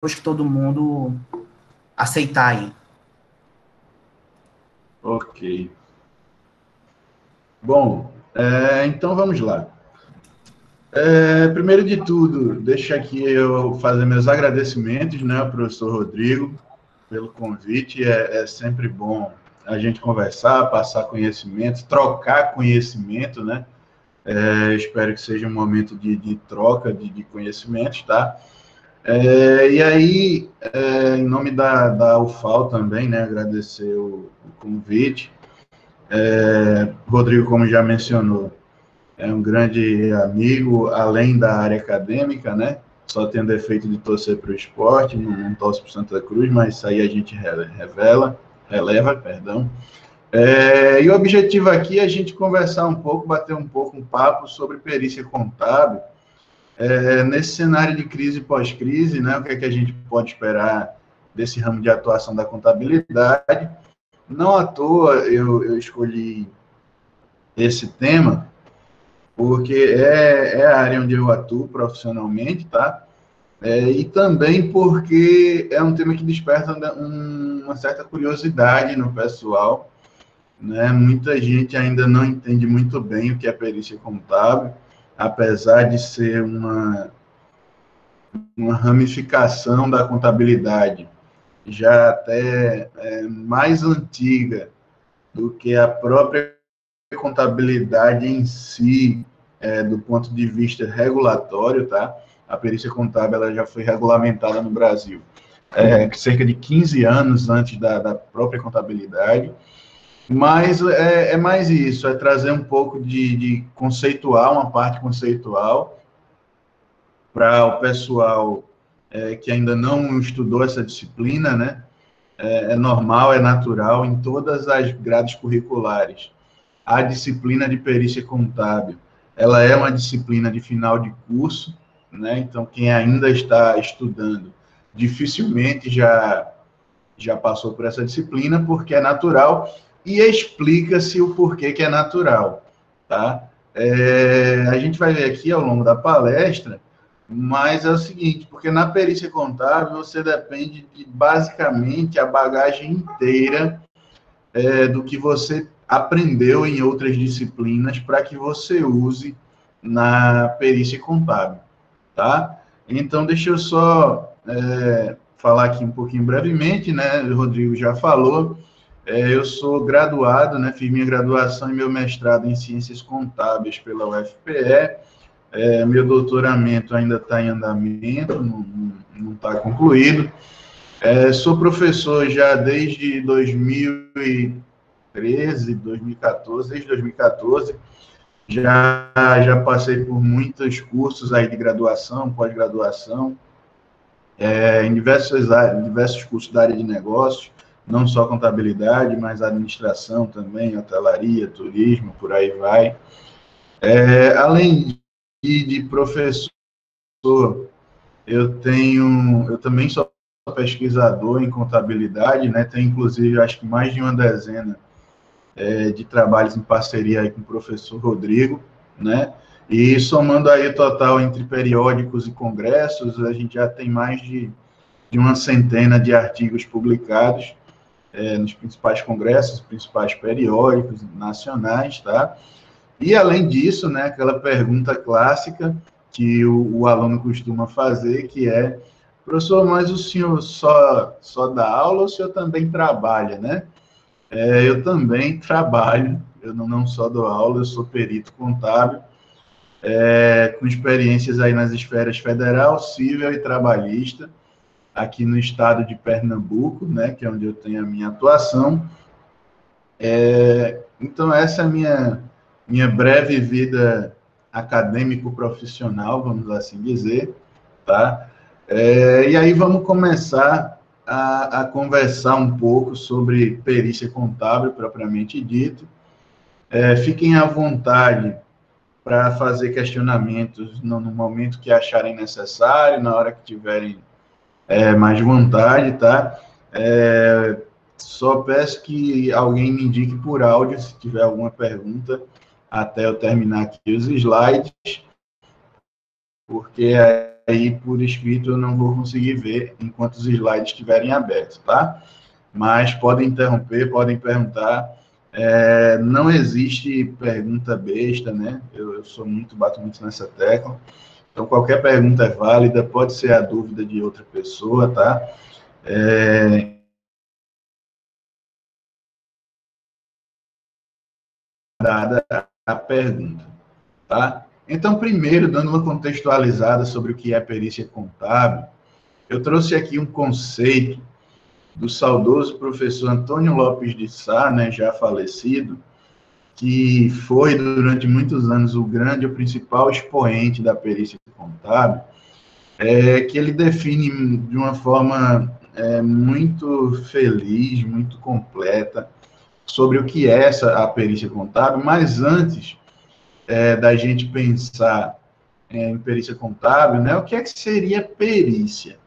depois que todo mundo aceitar aí. Ok. Bom, então vamos lá. Primeiro de tudo, deixa aqui eu fazer meus agradecimentos, né, ao professor Rodrigo, pelo convite. É sempre bom a gente conversar, passar conhecimento, trocar conhecimento, né? Espero que seja um momento de troca de conhecimentos, tá? E aí, em nome da UFAL também, né, agradecer o convite. Rodrigo, como já mencionou, é um grande amigo, além da área acadêmica, né? Só tem defeito de torcer para o esporte, não torce para o Santa Cruz, mas isso aí a gente releva, perdão. E o objetivo aqui é a gente conversar um pouco, bater um pouco um papo sobre perícia contábil, nesse cenário de crise pós-crise, né? O que é que a gente pode esperar desse ramo de atuação da contabilidade? Não à toa eu escolhi esse tema, porque é a área onde eu atuo profissionalmente, tá? E também porque é um tema que desperta uma certa curiosidade no pessoal, né? Muita gente ainda não entende muito bem o que é perícia contábil, apesar de ser uma ramificação da contabilidade já até mais antiga do que a própria contabilidade em si, do ponto de vista regulatório, tá? A perícia contábil ela já foi regulamentada no Brasil cerca de 15 anos antes da própria contabilidade, mas é mais isso, é trazer um pouco de conceitual, uma parte conceitual, para o pessoal que ainda não estudou essa disciplina, né? É normal, é natural, em todas as grades curriculares. A disciplina de perícia contábil, ela é uma disciplina de final de curso, né? Então, quem ainda está estudando, dificilmente já passou por essa disciplina, porque é natural, e explica-se o porquê que é natural, tá? A gente vai ver aqui ao longo da palestra, mas é o seguinte, porque na perícia contábil você depende de, basicamente, a bagagem inteira do que você aprendeu em outras disciplinas para que você use na perícia contábil, tá? Então, deixa eu só falar aqui um pouquinho brevemente, né? O Rodrigo já falou. Eu sou graduado, né? Fiz minha graduação e meu mestrado em Ciências Contábeis pela UFPE. Meu doutoramento ainda está em andamento, não está concluído. Sou professor já desde 2013, 2014, desde 2014. Já passei por muitos cursos aí de graduação, pós-graduação, em diversos cursos da área de negócios, não só contabilidade, mas administração também, hotelaria, turismo, por aí vai. Além de professor, eu também sou pesquisador em contabilidade, né? Tenho, inclusive, acho que mais de uma dezena de trabalhos em parceria aí com o professor Rodrigo, né? E somando aí o total entre periódicos e congressos, a gente já tem mais de uma centena de artigos publicados nos principais congressos, principais periódicos nacionais, tá? E, além disso, né, aquela pergunta clássica que o aluno costuma fazer, que é, professor, mas o senhor só dá aula ou o senhor também trabalha, né? Eu também trabalho, eu não só dou aula, eu sou perito contábil, com experiências aí nas esferas federal, civil e trabalhista, aqui no estado de Pernambuco, né, que é onde eu tenho a minha atuação. Então, essa é a minha breve vida acadêmico-profissional, vamos assim dizer, tá? E aí vamos começar a conversar um pouco sobre perícia contábil, propriamente dito. Fiquem à vontade para fazer questionamentos no momento que acharem necessário, na hora que tiverem mais vontade, tá? Só peço que alguém me indique por áudio se tiver alguma pergunta até eu terminar aqui os slides, porque aí por escrito eu não vou conseguir ver enquanto os slides estiverem abertos, tá? Mas podem interromper, podem perguntar. Não existe pergunta besta, né? Eu bato muito nessa tecla. Então, qualquer pergunta é válida, pode ser a dúvida de outra pessoa, tá? Dada a pergunta, tá? Então, primeiro, dando uma contextualizada sobre o que é perícia contábil, eu trouxe aqui um conceito do saudoso professor Antônio Lopes de Sá, né, já falecido, que foi, durante muitos anos, o principal expoente da perícia contábil, que ele define de uma forma muito feliz, muito completa, sobre o que é a perícia contábil, mas antes da gente pensar em perícia contábil, né, o que é que seria perícia,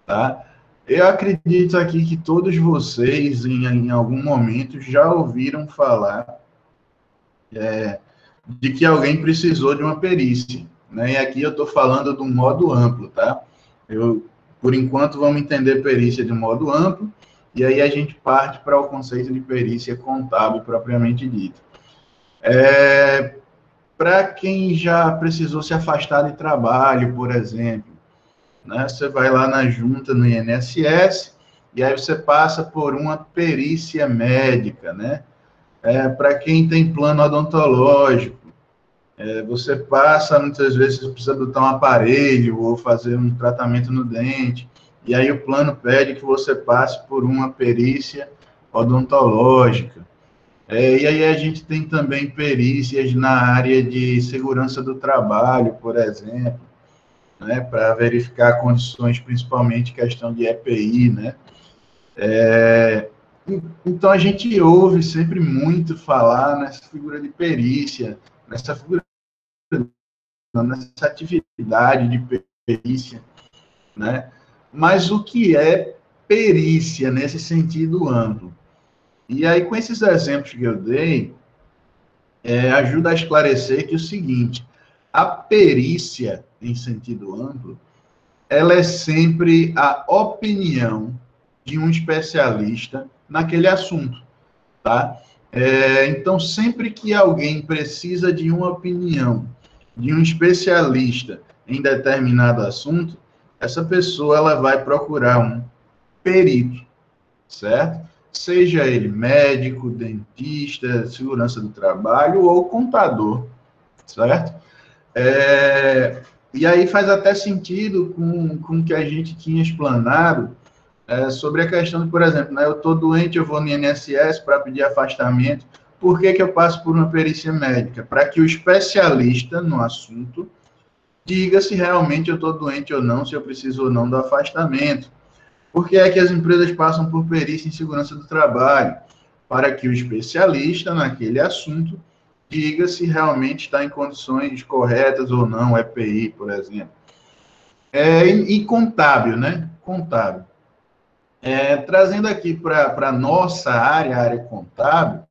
tá? Eu acredito aqui que todos vocês, em algum momento, já ouviram falar de que alguém precisou de uma perícia, né? E aqui eu estou falando de um modo amplo, tá? Por enquanto, vamos entender perícia de modo amplo, e aí a gente parte para o conceito de perícia contábil propriamente dito. Para quem já precisou se afastar de trabalho, por exemplo, né? Você vai lá na junta, no INSS, e aí você passa por uma perícia médica, né? Para quem tem plano odontológico, você passa, muitas vezes, você precisa botar um aparelho ou fazer um tratamento no dente, e aí o plano pede que você passe por uma perícia odontológica. E aí a gente tem também perícias na área de segurança do trabalho, por exemplo, né, para verificar condições, principalmente questão de EPI, né? Então a gente ouve sempre muito falar nessa figura de perícia, nessa atividade de perícia, né? Mas o que é perícia nesse sentido amplo? E aí, com esses exemplos que eu dei, ajuda a esclarecer que é o seguinte: a perícia, em sentido amplo, ela é sempre a opinião de um especialista naquele assunto, tá? Então, sempre que alguém precisa de uma opinião de um especialista em determinado assunto, essa pessoa ela vai procurar um perito, certo? Seja ele médico, dentista, segurança do trabalho ou contador, certo? E aí faz até sentido com o que a gente tinha explanado sobre a questão de, por exemplo, né, eu estou doente, eu vou no INSS para pedir afastamento. Por que eu passo por uma perícia médica? Para que o especialista no assunto diga se realmente eu estou doente ou não, se eu preciso ou não do afastamento. Por que é que as empresas passam por perícia em segurança do trabalho? Para que o especialista naquele assunto diga se realmente está em condições corretas ou não, EPI, por exemplo. E contábil, né? Contábil. Trazendo aqui para a nossa área, a área contábil,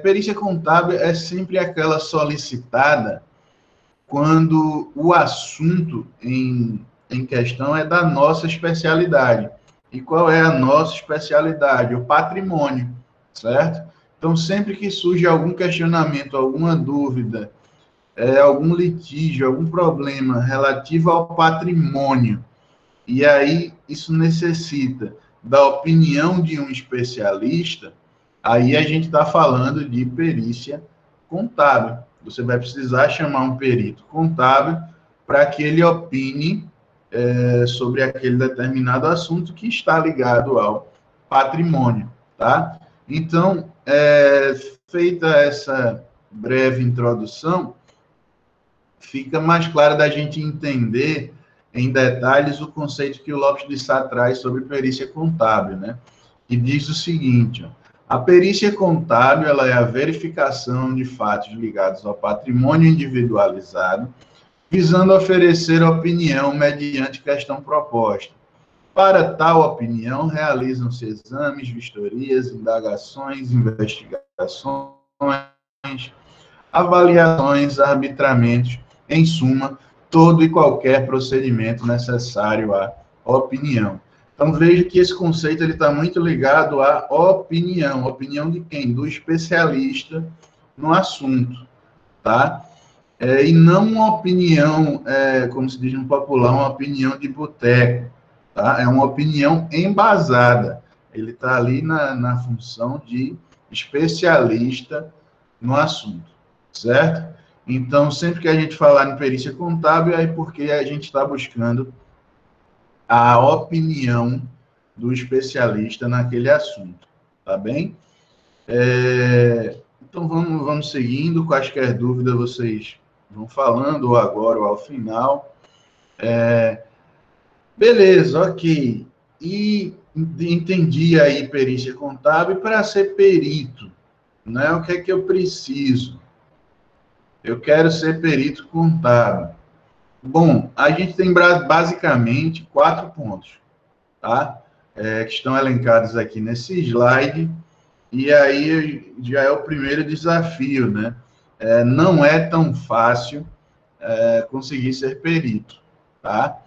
perícia contábil é sempre aquela solicitada quando o assunto em questão é da nossa especialidade. E qual é a nossa especialidade? O patrimônio, certo? Então, sempre que surge algum questionamento, alguma dúvida, algum litígio, algum problema relativo ao patrimônio, e aí isso necessita da opinião de um especialista, aí a gente está falando de perícia contábil. Você vai precisar chamar um perito contábil para que ele opine sobre aquele determinado assunto que está ligado ao patrimônio, tá? Então, feita essa breve introdução, fica mais claro da gente entender em detalhes o conceito que o Lopes de Sá traz sobre perícia contábil, né? E diz o seguinte: a perícia contábil ela é a verificação de fatos ligados ao patrimônio individualizado, visando oferecer opinião mediante questão proposta. Para tal opinião, realizam-se exames, vistorias, indagações, investigações, avaliações, arbitramentos, em suma, todo e qualquer procedimento necessário à opinião. Então, veja que esse conceito está muito ligado à opinião. Opinião de quem? Do especialista no assunto, tá? E não uma opinião, como se diz no popular, uma opinião de boteco, tá? É uma opinião embasada. Ele está ali na função de especialista no assunto, certo? Então, sempre que a gente falar em perícia contábil, é porque a gente está buscando a opinião do especialista naquele assunto, tá bem? Então, vamos seguindo. Quaisquer dúvidas vocês vão falando, ou agora ou ao final. Beleza, ok. E entendi aí perícia contábil. Para ser perito, né? O que é que eu preciso? Eu quero ser perito contábil. Bom, a gente tem basicamente 4 pontos, tá? Que estão elencados aqui nesse slide. E aí já é o primeiro desafio, né? Não é tão fácil conseguir ser perito, tá?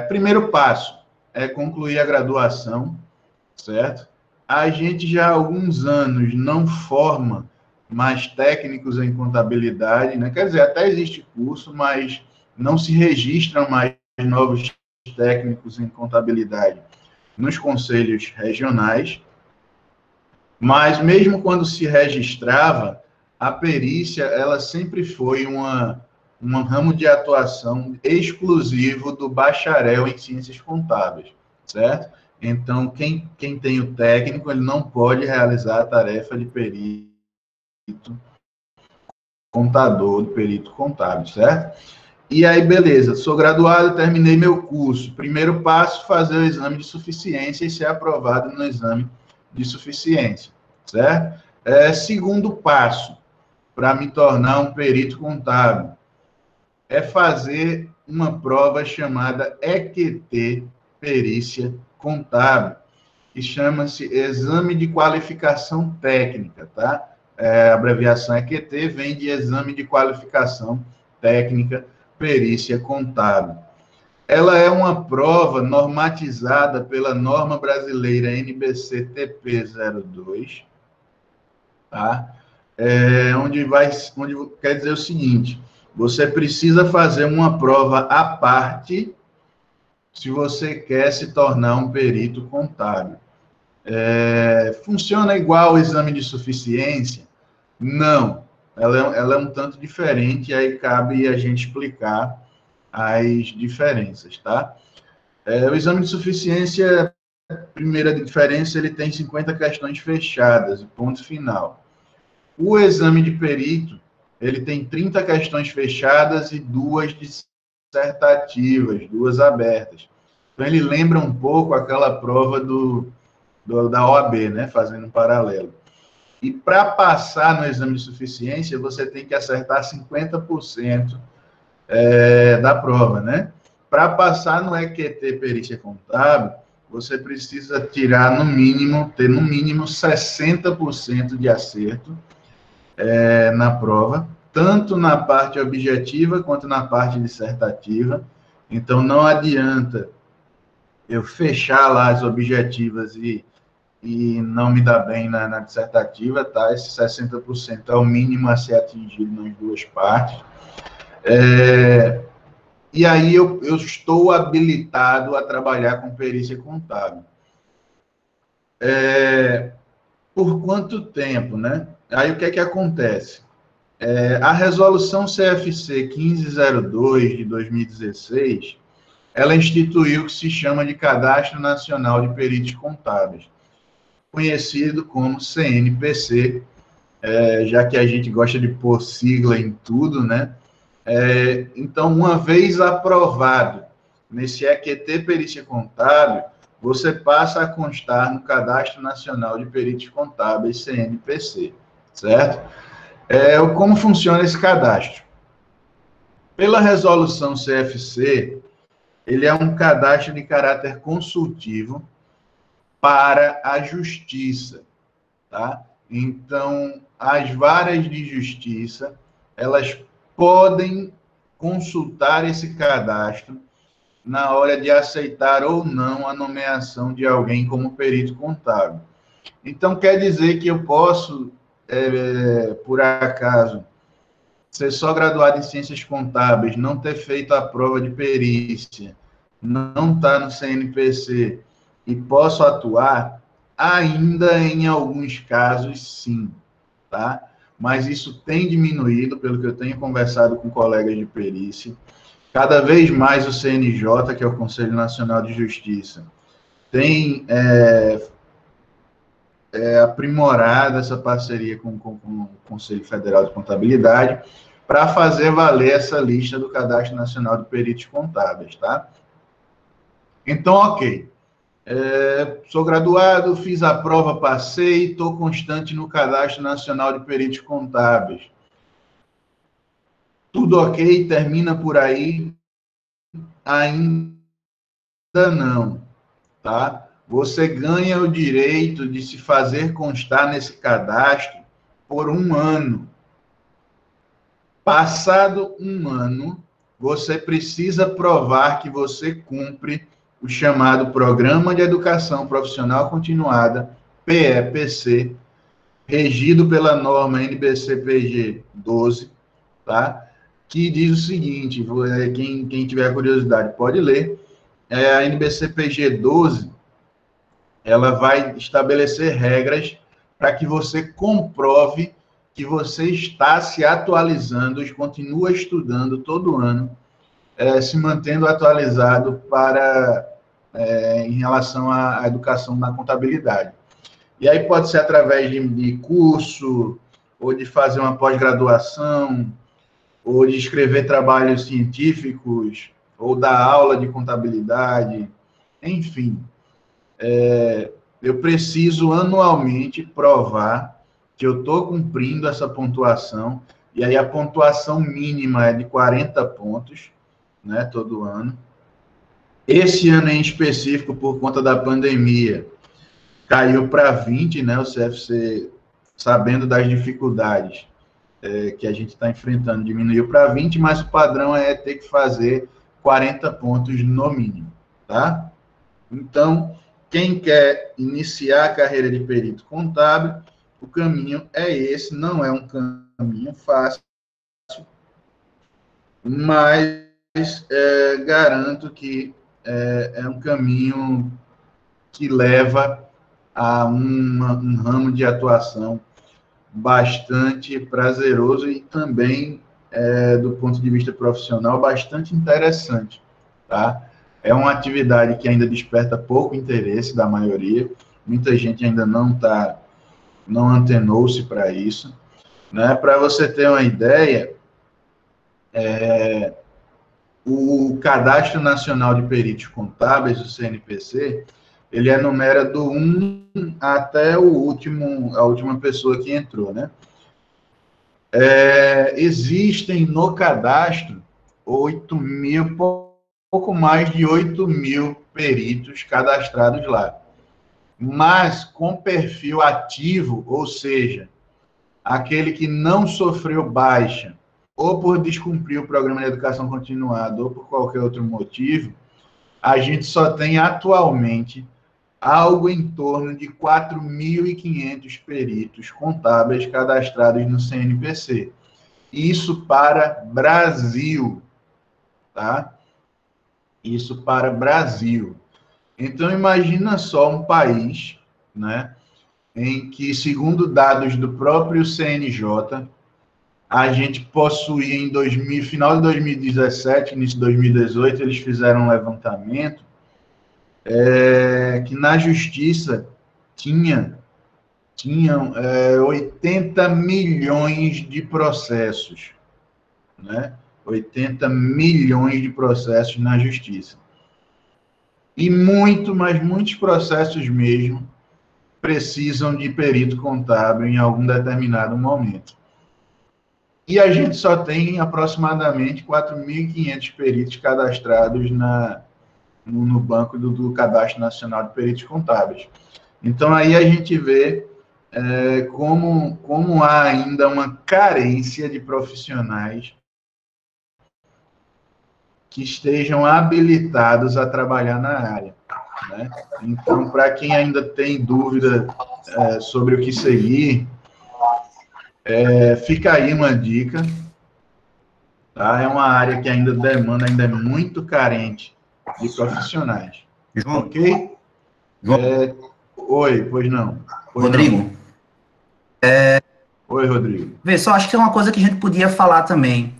Primeiro passo é concluir a graduação, certo? A gente já há alguns anos não forma mais técnicos em contabilidade, né? Quer dizer, até existe curso, mas não se registram mais novos técnicos em contabilidade nos conselhos regionais. Mas mesmo quando se registrava, a perícia ela sempre foi um ramo de atuação exclusivo do bacharel em ciências contábeis, certo? Então, quem tem o técnico, ele não pode realizar a tarefa de perito contador, de perito contábil, certo? E aí, beleza, sou graduado, terminei meu curso. Primeiro passo, fazer o exame de suficiência e ser aprovado no exame de suficiência, certo? Segundo passo, para me tornar um perito contábil, é fazer uma prova chamada EQT, Perícia Contábil, que chama-se Exame de Qualificação Técnica, tá? A abreviação EQT vem de Exame de Qualificação Técnica Perícia Contábil. Ela é uma prova normatizada pela norma brasileira NBC TP02, tá? Onde quer dizer o seguinte: você precisa fazer uma prova à parte se você quer se tornar um perito contábil. Funciona igual o exame de suficiência? Não. Ela é um tanto diferente, e aí cabe a gente explicar as diferenças, tá? O exame de suficiência, a primeira diferença, ele tem 50 questões fechadas, ponto final. O exame de perito, ele tem 30 questões fechadas e 2 dissertativas, 2 abertas. Então, ele lembra um pouco aquela prova da OAB, né? Fazendo um paralelo. E para passar no exame de suficiência, você tem que acertar 50% da prova, né? Para passar no EQT Perícia Contábil, você precisa tirar ter no mínimo 60% de acerto na prova, tanto na parte objetiva quanto na parte dissertativa. Então, não adianta eu fechar lá as objetivas e não me dar bem na dissertativa, tá? Esse 60% é o mínimo a ser atingido nas duas partes. E aí eu estou habilitado a trabalhar com perícia contábil. Por quanto tempo, né? Aí o que é que acontece? A resolução CFC 1502 de 2016, ela instituiu o que se chama de Cadastro Nacional de Peritos Contábeis, conhecido como CNPC, já que a gente gosta de pôr sigla em tudo, né? Então, uma vez aprovado nesse EQT Perícia Contábil, você passa a constar no Cadastro Nacional de Peritos Contábeis, CNPC, certo? Como funciona esse cadastro? Pela resolução CFC, ele é um cadastro de caráter consultivo para a justiça, tá? Então, as varas de justiça, elas podem consultar esse cadastro na hora de aceitar ou não a nomeação de alguém como perito contábil. Então, quer dizer que eu posso, por acaso, ser só graduado em ciências contábeis, não ter feito a prova de perícia, não estar no CNPC e posso atuar? Ainda em alguns casos, sim, tá? Mas isso tem diminuído, pelo que eu tenho conversado com colegas de perícia. Cada vez mais o CNJ, que é o Conselho Nacional de Justiça, tem aprimorado essa parceria com o Conselho Federal de Contabilidade para fazer valer essa lista do Cadastro Nacional de Peritos Contábeis, tá? Então, ok. Sou graduado, fiz a prova, passei, estou constante no Cadastro Nacional de Peritos Contábeis. Tudo ok, termina por aí? Ainda não, tá? Você ganha o direito de se fazer constar nesse cadastro por 1 ano. Passado 1 ano, você precisa provar que você cumpre o chamado Programa de Educação Profissional Continuada, PEPC, regido pela norma NBC-PG 12, tá? Que diz o seguinte, quem tiver curiosidade pode ler, a NBC-PG 12, ela vai estabelecer regras para que você comprove que você está se atualizando e continua estudando todo ano, se mantendo atualizado em relação à educação na contabilidade. E aí pode ser através de curso, ou de fazer uma pós-graduação, ou de escrever trabalhos científicos, ou dar aula de contabilidade, enfim. Eu preciso anualmente provar que eu estou cumprindo essa pontuação, e aí a pontuação mínima é de 40 pontos, né, todo ano. Esse ano em específico, por conta da pandemia, caiu para 20, né, o CFC, sabendo das dificuldades que a gente está enfrentando, diminuiu para 20, mas o padrão é ter que fazer 40 pontos no mínimo, tá? Então, quem quer iniciar a carreira de perito contábil, o caminho é esse, não é um caminho fácil, mas garanto que é um caminho que leva a um ramo de atuação bastante prazeroso e também, do ponto de vista profissional, bastante interessante, tá? É uma atividade que ainda desperta pouco interesse da maioria, muita gente ainda não antenou-se para isso, né? Para você ter uma ideia, o Cadastro Nacional de Peritos Contábeis, o CNPC, ele enumera do 1 até a última pessoa que entrou, né? Existem no cadastro 8.000, pouco mais de 8.000 peritos cadastrados lá. Mas com perfil ativo, ou seja, aquele que não sofreu baixa, ou por descumprir o programa de educação continuada, ou por qualquer outro motivo, a gente só tem atualmente algo em torno de 4.500 peritos contábeis cadastrados no CNPC. Isso para Brasil, tá? Isso para Brasil. Então, imagina só um país, né, em que, segundo dados do próprio CNJ, a gente possuía final de 2017, início de 2018, eles fizeram um levantamento, que na justiça tinham 80 milhões de processos, né? 80 milhões de processos na justiça. E mas muitos processos mesmo precisam de perito contábil em algum determinado momento. E a gente só tem aproximadamente 4.500 peritos cadastrados no banco do Cadastro Nacional de Peritos Contábeis. Então, aí a gente vê como há ainda uma carência de profissionais que estejam habilitados a trabalhar na área, né? Então, para quem ainda tem dúvida sobre o que seguir, fica aí uma dica, tá? É uma área que ainda demanda, ainda é muito carente de profissionais. João, Ok? Oi, pois não. Rodrigo. Oi, Rodrigo. Vê, só acho que é uma coisa que a gente podia falar também.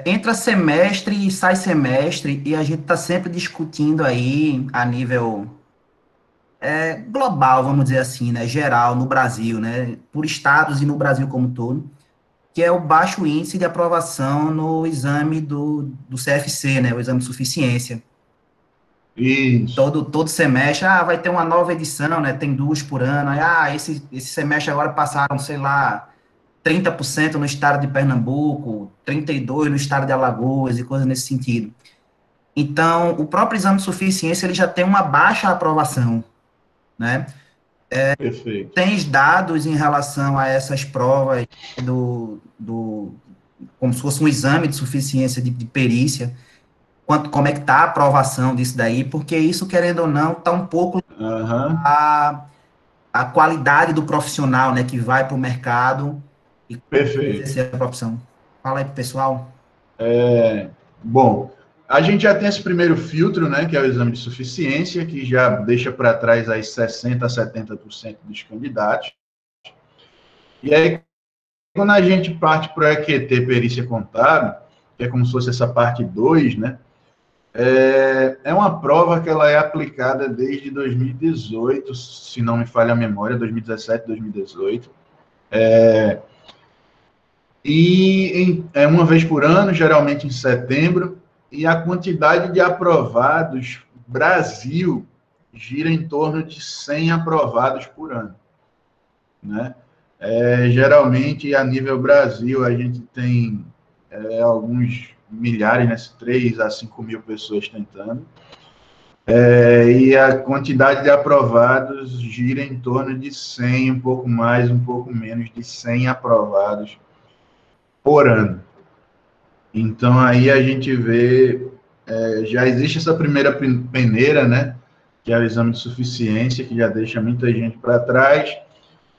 Entra semestre e sai semestre, e a gente está sempre discutindo aí a nível global, vamos dizer assim, né, geral, no Brasil, né, por estados e no Brasil como um todo, que é o baixo índice de aprovação no exame do CFC, né, o exame de suficiência. Isso. Todo semestre, vai ter uma nova edição, né, tem 2 por ano, aí, esse semestre agora passaram, sei lá, 30% no estado de Pernambuco, 32% no estado de Alagoas e coisas nesse sentido. Então, o próprio exame de suficiência, ele já tem uma baixa aprovação, né? Perfeito. Tens dados em relação a essas provas como se fosse um exame de suficiência de perícia, como é que está a aprovação disso daí, porque isso, querendo ou não, está um pouco a qualidade do profissional, né, que vai para o mercado e Perfeito. exercer a profissão. Fala aí pro pessoal. Bom, a gente já tem esse primeiro filtro, né, que é o exame de suficiência, que já deixa para trás aí 60% a 70% dos candidatos. E aí, quando a gente parte para o EQT Perícia Contábil, que é como se fosse essa parte 2, né, é uma prova que ela é aplicada desde 2018, se não me falha a memória, 2017, 2018. Uma vez por ano, geralmente em setembro, e a quantidade de aprovados, Brasil, gira em torno de 100 aprovados por ano, né? Geralmente, a nível Brasil, a gente tem alguns milhares, né, 3 a 5 mil pessoas tentando, e a quantidade de aprovados gira em torno de 100, um pouco mais, um pouco menos de 100 aprovados por ano. Então, aí a gente vê, já existe essa primeira peneira, né, que é o exame de suficiência, que já deixa muita gente para trás,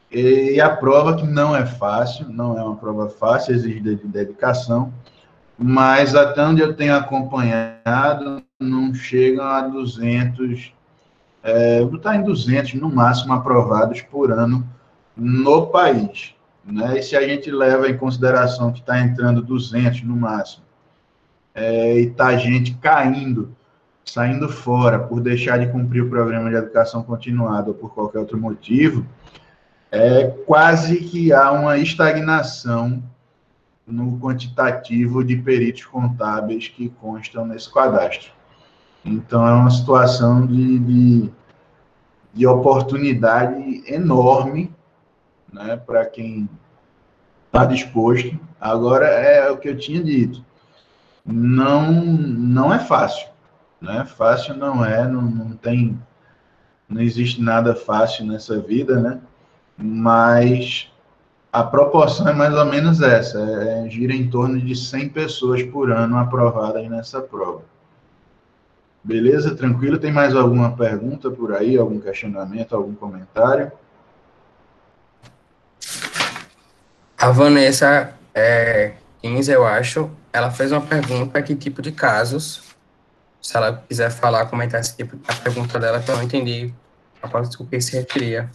e a prova que não é fácil, não é uma prova fácil, exige dedicação, mas até onde eu tenho acompanhado, não chegam a 200, vou estar em 200, no máximo, aprovados por ano no país, né? E se a gente leva em consideração que está entrando 200 no máximo, e está gente caindo, saindo fora por deixar de cumprir o programa de educação continuada ou por qualquer outro motivo, quase que há uma estagnação no quantitativo de peritos contábeis que constam nesse cadastro. Então, é uma situação de oportunidade enorme, né, para quem está disposto. Agora, é o que eu tinha dito, não é fácil, né? Fácil não é, não existe nada fácil nessa vida, né? Mas a proporção é mais ou menos essa, gira em torno de 100 pessoas por ano aprovadas nessa prova. Beleza? Tranquilo? Tem mais alguma pergunta por aí, algum questionamento, algum comentário? A Vanessa 15, eu acho, ela fez uma pergunta: que tipo de casos? Se ela quiser falar, comentar esse tipo, a pergunta dela, que eu não entendi a parte do que se referia.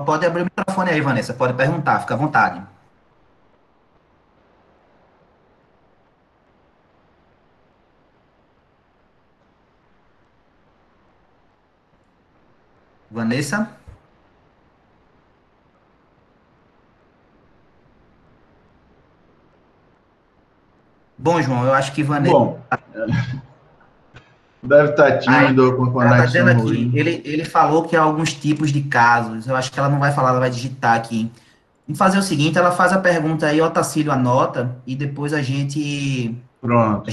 Pode abrir o microfone aí, Vanessa, pode perguntar, fica à vontade. Vanessa? Bom, João, eu acho que Vanessa... Bom, deve estar tímido ou com a Ela está dizendo conexão aqui, ruim. ele falou que há alguns tipos de casos, eu acho que ela não vai falar, ela vai digitar aqui. Vamos fazer o seguinte, ela faz a pergunta aí, o Otacílio anota, e depois a gente Pronto,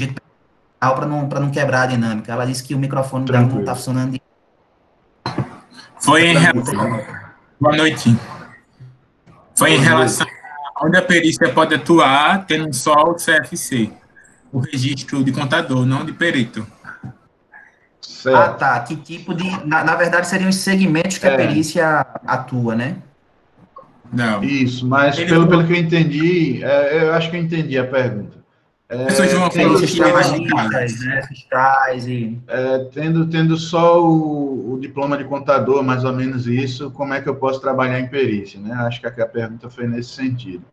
para não quebrar a dinâmica. Ela disse que o microfone dela não está tranquilo. funcionando. Foi em Pergunta aí. relação... Boa noite. Foi em Boa relação noite. onde a perícia pode atuar tendo só o CFC, o registro de contador, não de perito. Ah, Certo. tá. Que tipo de... Na verdade, seriam os segmentos que a perícia atua, né? Não. Isso, mas Ele pelo falou, que eu entendi, eu acho que eu entendi a pergunta. professor João falou Tendo Perícias que ia só, trabalhistas, né? Fiscais e... tendo só o diploma de contador, mais ou menos isso, como é que eu posso trabalhar em perícia, né? Acho que a pergunta foi nesse sentido.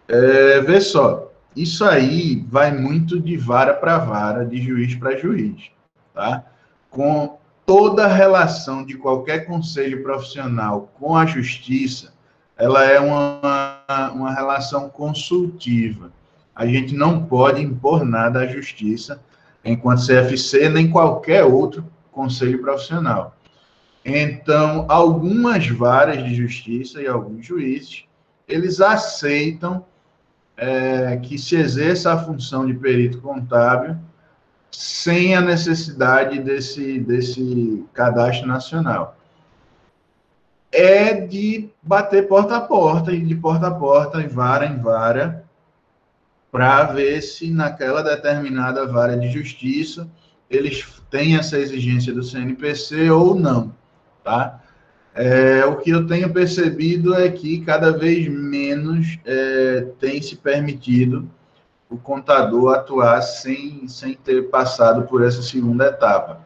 Vê só, isso aí vai muito de vara para vara, de juiz para juiz, tá? Com toda a relação de qualquer conselho profissional com a justiça, ela é uma relação consultiva. A gente não pode impor nada à justiça enquanto CFC, nem qualquer outro conselho profissional. Então, algumas varas de justiça e alguns juízes, eles aceitam que se exerça a função de perito contábil sem a necessidade desse cadastro nacional. É de bater porta a porta, e de porta a porta, em vara, para ver se naquela determinada vara de justiça eles têm essa exigência do CNPC ou não, tá? O que eu tenho percebido é que cada vez menos tem se permitido o contador atuar sem ter passado por essa segunda etapa.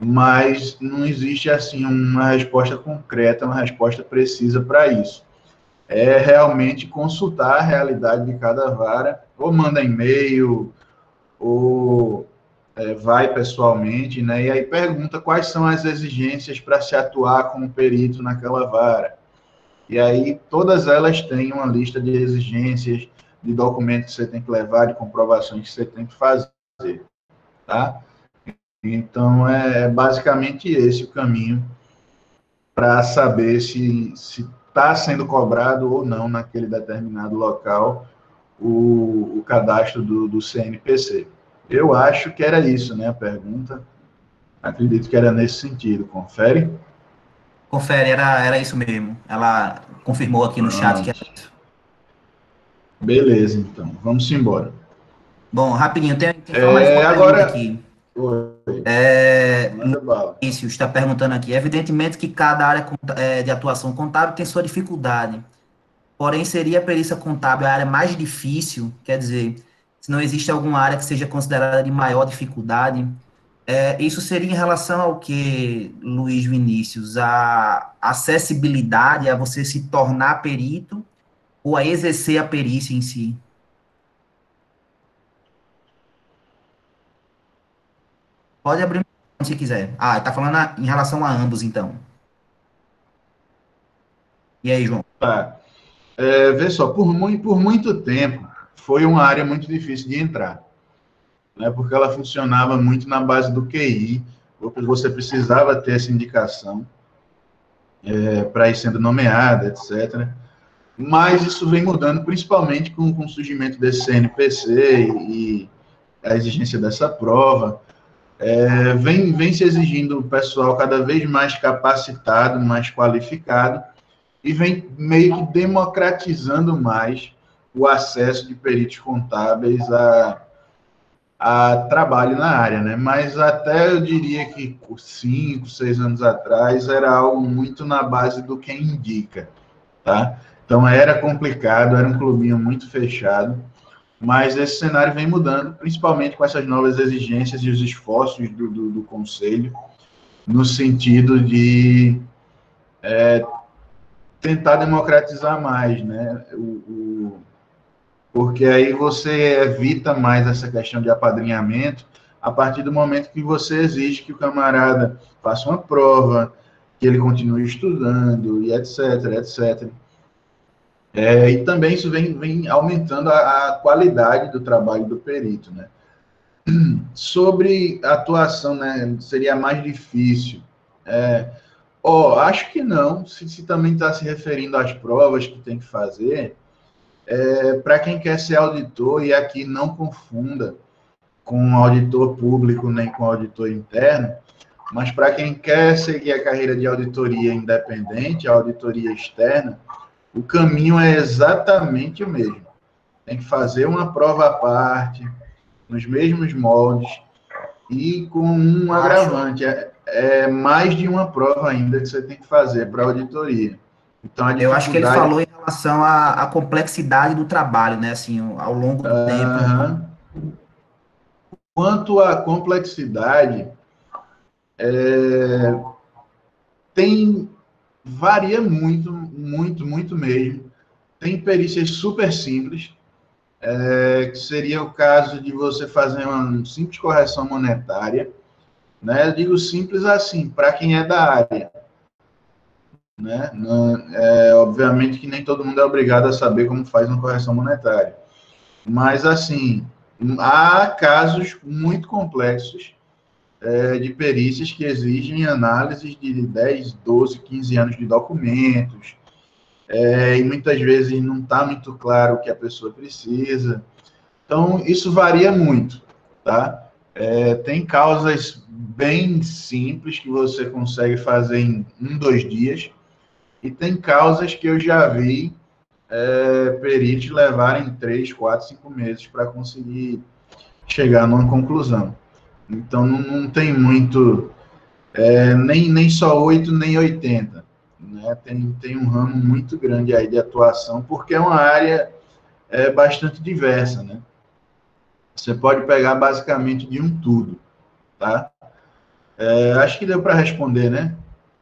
Mas não existe, assim, uma resposta concreta, uma resposta precisa para isso. É realmente consultar a realidade de cada vara, ou manda e-mail, ou vai pessoalmente, né? E aí pergunta quais são as exigências para se atuar como perito naquela vara. E aí todas elas têm uma lista de exigências, de documentos que você tem que levar, de comprovações que você tem que fazer, tá? Então, é basicamente esse o caminho para saber se está sendo cobrado ou não naquele determinado local o cadastro do CNPC. Eu acho que era isso, né, a pergunta. Acredito que era nesse sentido. Confere? Confere, era isso mesmo. Ela confirmou aqui no chat que era Pronto. isso. Beleza, então. Vamos embora. Bom, rapidinho, tem só mais uma pergunta Agora... aqui. Oi, manda Luiz bala. Vinícius está perguntando aqui. Evidentemente que cada área de atuação contábil tem sua dificuldade. Porém, seria a perícia contábil a área mais difícil? Quer dizer, se não existe alguma área que seja considerada de maior dificuldade, isso seria em relação ao que, Luiz Vinícius? A acessibilidade a você se tornar perito ou a exercer a perícia em si? Pode abrir se quiser. Ah, está falando em relação a ambos, então. E aí, João? Tá. Vê só, por muito tempo, foi uma área muito difícil de entrar, né? Porque ela funcionava muito na base do QI, porque você precisava ter essa indicação para ir sendo nomeada, etc. Mas isso vem mudando, principalmente com o surgimento desse CNPC e a exigência dessa prova. Vem se exigindo o pessoal cada vez mais capacitado, mais qualificado, e vem meio que democratizando mais o acesso de peritos contábeis a trabalho na área, né? Mas até eu diria que 5, 6 anos atrás era algo muito na base do quem indica, tá? Então era complicado, era um clubinho muito fechado, mas esse cenário vem mudando, principalmente com essas novas exigências e os esforços do Conselho, no sentido de tentar democratizar mais, né? Porque aí você evita mais essa questão de apadrinhamento a partir do momento que você exige que o camarada faça uma prova, que ele continue estudando, e etc, etc. E também isso vem aumentando a qualidade do trabalho do perito, né? Sobre a atuação, né, seria mais difícil. Acho que não, se também está se referindo às provas que tem que fazer, para quem quer ser auditor, e aqui não confunda com auditor público nem com auditor interno, mas para quem quer seguir a carreira de auditoria independente, a auditoria externa, o caminho é exatamente o mesmo. Tem que fazer uma prova à parte, nos mesmos moldes, e com um agravante. É mais de uma prova ainda que você tem que fazer para a auditoria. Então, a Eu acho que ele dificuldade... falou em relação à complexidade do trabalho, né? Assim, ao longo do tempo. Quanto à complexidade, varia muito, muito, muito mesmo. Tem perícias super simples, que seria o caso de você fazer uma simples correção monetária, né? Eu digo simples assim, para quem é da área, né? Obviamente que nem todo mundo é obrigado a saber como faz uma correção monetária, mas assim, há casos muito complexos de perícias que exigem análises de 10, 12, 15 anos de documentos, e muitas vezes não está muito claro o que a pessoa precisa. Então, isso varia muito, tá? Tem causas bem simples que você consegue fazer em 1, 2 dias, e tem causas que eu já vi peritos levarem 3, 4, 5 meses para conseguir chegar numa conclusão. Então, não tem muito, nem só 8, nem 80. Né? Tem um ramo muito grande aí de atuação, porque é uma área bastante diversa, né? Você pode pegar basicamente de um tudo, tá? Acho que deu para responder, né?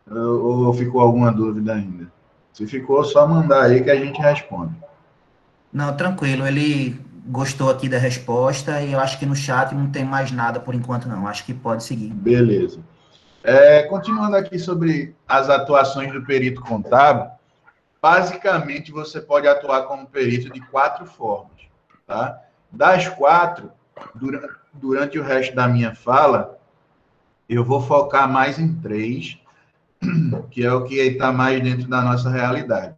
Ou ficou alguma dúvida ainda? Se ficou, só mandar aí que a gente responde. Não, tranquilo. Ele gostou aqui da resposta e eu acho que no chat não tem mais nada por enquanto, não. Acho que pode seguir. Beleza. Continuando aqui sobre as atuações do perito contábil, basicamente você pode atuar como perito de 4 formas, tá? Das 4, durante o resto da minha fala, eu vou focar mais em 3, que é o que está mais dentro da nossa realidade.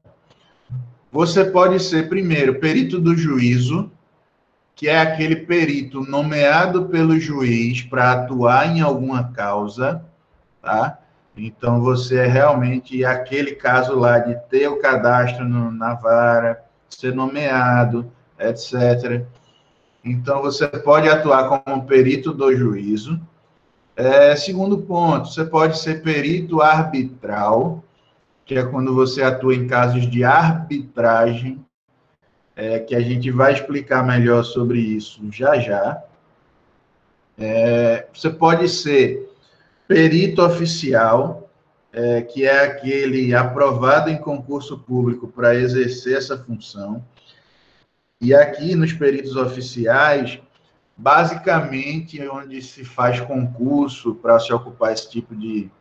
Você pode ser, primeiro, perito do juízo, que é aquele perito nomeado pelo juiz para atuar em alguma causa, tá? Então, você é realmente aquele caso lá de ter o cadastro na vara, ser nomeado, etc. Então, você pode atuar como perito do juízo. Segundo ponto, você pode ser perito arbitral, que é quando você atua em casos de arbitragem, que a gente vai explicar melhor sobre isso já já. Você pode ser perito oficial, que é aquele aprovado em concurso público para exercer essa função. E aqui, nos peritos oficiais, basicamente, onde se faz concurso para se ocupar esse tipo de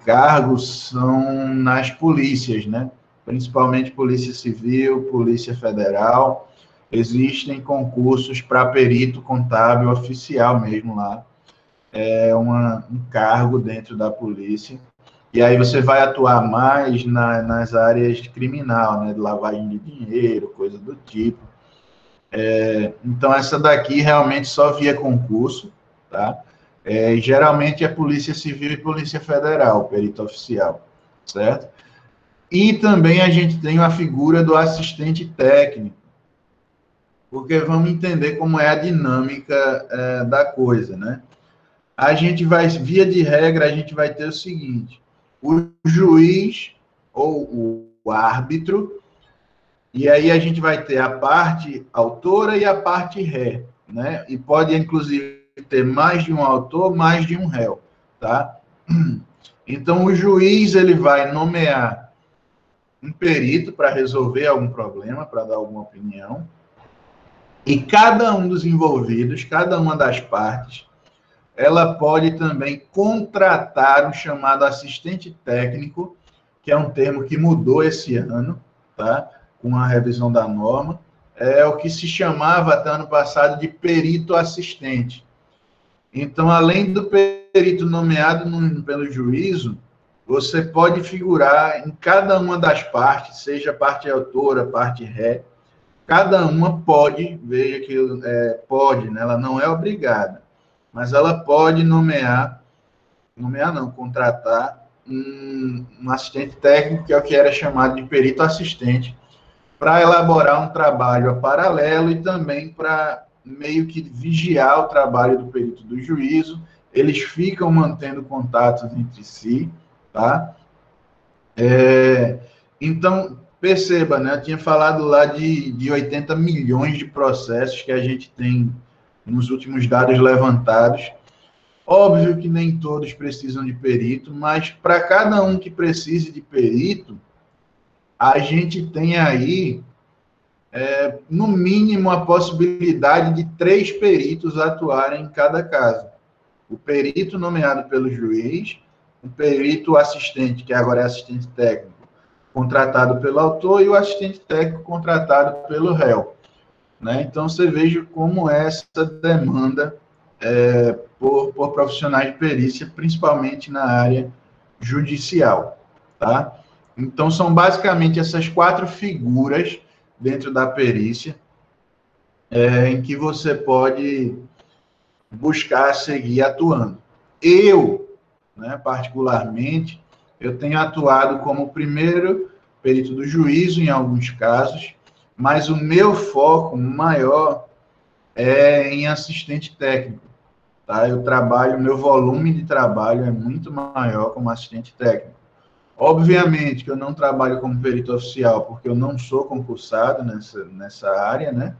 cargos são nas polícias, né? Principalmente Polícia Civil, Polícia Federal. Existem concursos para perito contábil oficial mesmo lá. Um cargo dentro da polícia. E aí você vai atuar mais nas áreas criminal, né? De lavagem de dinheiro, coisa do tipo. Então, essa daqui realmente só via concurso, tá? Geralmente é Polícia Civil e Polícia Federal, perito oficial, certo? E também a gente tem a figura do assistente técnico, porque vamos entender como é a dinâmica da coisa, né? A gente vai, via de regra, a gente vai ter o seguinte: o juiz ou o árbitro, e aí a gente vai ter a parte autora e a parte ré, né? E pode, inclusive, ter mais de um autor, mais de um réu, tá? Então, o juiz, ele vai nomear um perito para resolver algum problema, para dar alguma opinião, e cada um dos envolvidos, cada uma das partes, ela pode também contratar o chamado assistente técnico, que é um termo que mudou esse ano, tá? Com a revisão da norma, é o que se chamava até ano passado de perito assistente. Então, além do perito nomeado pelo juízo, você pode figurar em cada uma das partes, seja parte autora, parte ré, cada uma pode, veja que pode, né? Ela não é obrigada, mas ela pode contratar um assistente técnico, que é o que era chamado de perito assistente, para elaborar um trabalho a paralelo e também para meio que vigiar o trabalho do perito do juízo. Eles ficam mantendo contatos entre si, tá? Então, perceba, né? Eu tinha falado lá de 80 milhões de processos que a gente tem nos últimos dados levantados. Óbvio que nem todos precisam de perito, mas para cada um que precise de perito, a gente tem aí, no mínimo, a possibilidade de 3 peritos atuarem em cada caso. O perito nomeado pelo juiz, o perito assistente, que agora é assistente técnico, contratado pelo autor, e o assistente técnico contratado pelo réu. Né? Então, você veja como é essa demanda por profissionais de perícia, principalmente na área judicial. Tá? Então, são basicamente essas 4 figuras dentro da perícia em que você pode buscar seguir atuando. Eu, né, particularmente, eu tenho atuado como primeiro perito do juízo em alguns casos, mas o meu foco maior é em assistente técnico. Tá? O meu volume de trabalho é muito maior como assistente técnico. Obviamente que eu não trabalho como perito oficial, porque eu não sou concursado nessa área, né?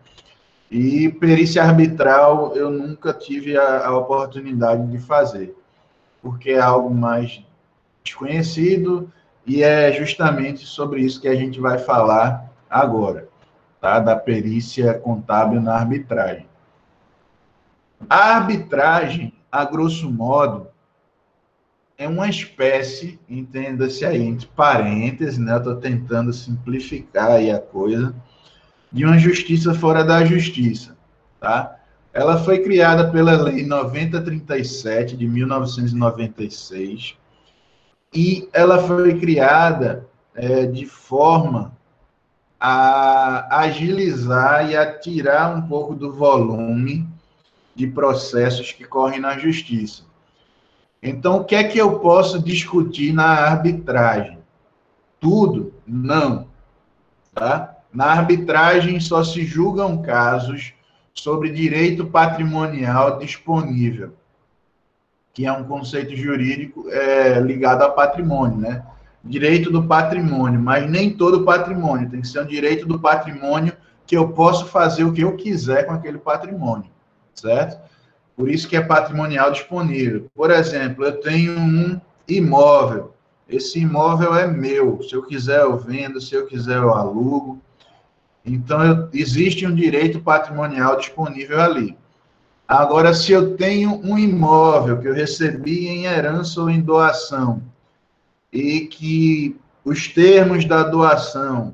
E perícia arbitral eu nunca tive a oportunidade de fazer, porque é algo mais desconhecido e é justamente sobre isso que a gente vai falar agora, tá? Da perícia contábil na arbitragem. A arbitragem, a grosso modo, é uma espécie, entenda-se aí, entre parênteses, né? Eu estou tentando simplificar aí a coisa, de uma justiça fora da justiça, tá? Ela foi criada pela Lei 9037, de 1996, e ela foi criada de forma a agilizar e a tirar um pouco do volume de processos que correm na justiça. Então, o que é que eu posso discutir na arbitragem? Tudo? Não. Tá? Na arbitragem só se julgam casos sobre direito patrimonial disponível, que é um conceito jurídico ligado a patrimônio, né? Direito do patrimônio, mas nem todo patrimônio, tem que ser um direito do patrimônio que eu posso fazer o que eu quiser com aquele patrimônio, certo? Por isso que é patrimonial disponível. Por exemplo, eu tenho um imóvel, esse imóvel é meu, se eu quiser eu vendo, se eu quiser eu alugo, então existe um direito patrimonial disponível ali. Agora, se eu tenho um imóvel que eu recebi em herança ou em doação, e que os termos da doação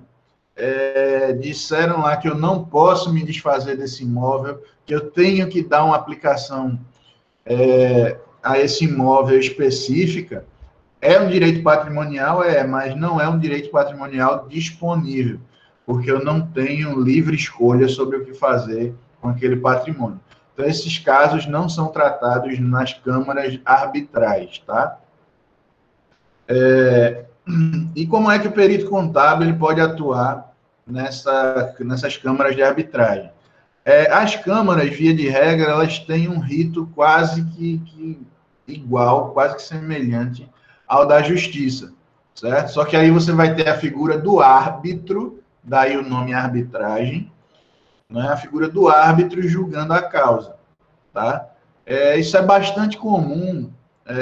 disseram lá que eu não posso me desfazer desse imóvel, que eu tenho que dar uma aplicação a esse imóvel específica, é um direito patrimonial? Mas não é um direito patrimonial disponível, porque eu não tenho livre escolha sobre o que fazer com aquele patrimônio. Então, esses casos não são tratados nas câmaras arbitrais, tá? E como é que o perito contábil ele pode atuar nessas câmaras de arbitragem? As câmaras, via de regra, elas têm um rito quase que igual, quase que semelhante ao da justiça, certo? Só que aí você vai ter a figura do árbitro, daí o nome arbitragem, né? A figura do árbitro julgando a causa, tá? Isso é bastante comum.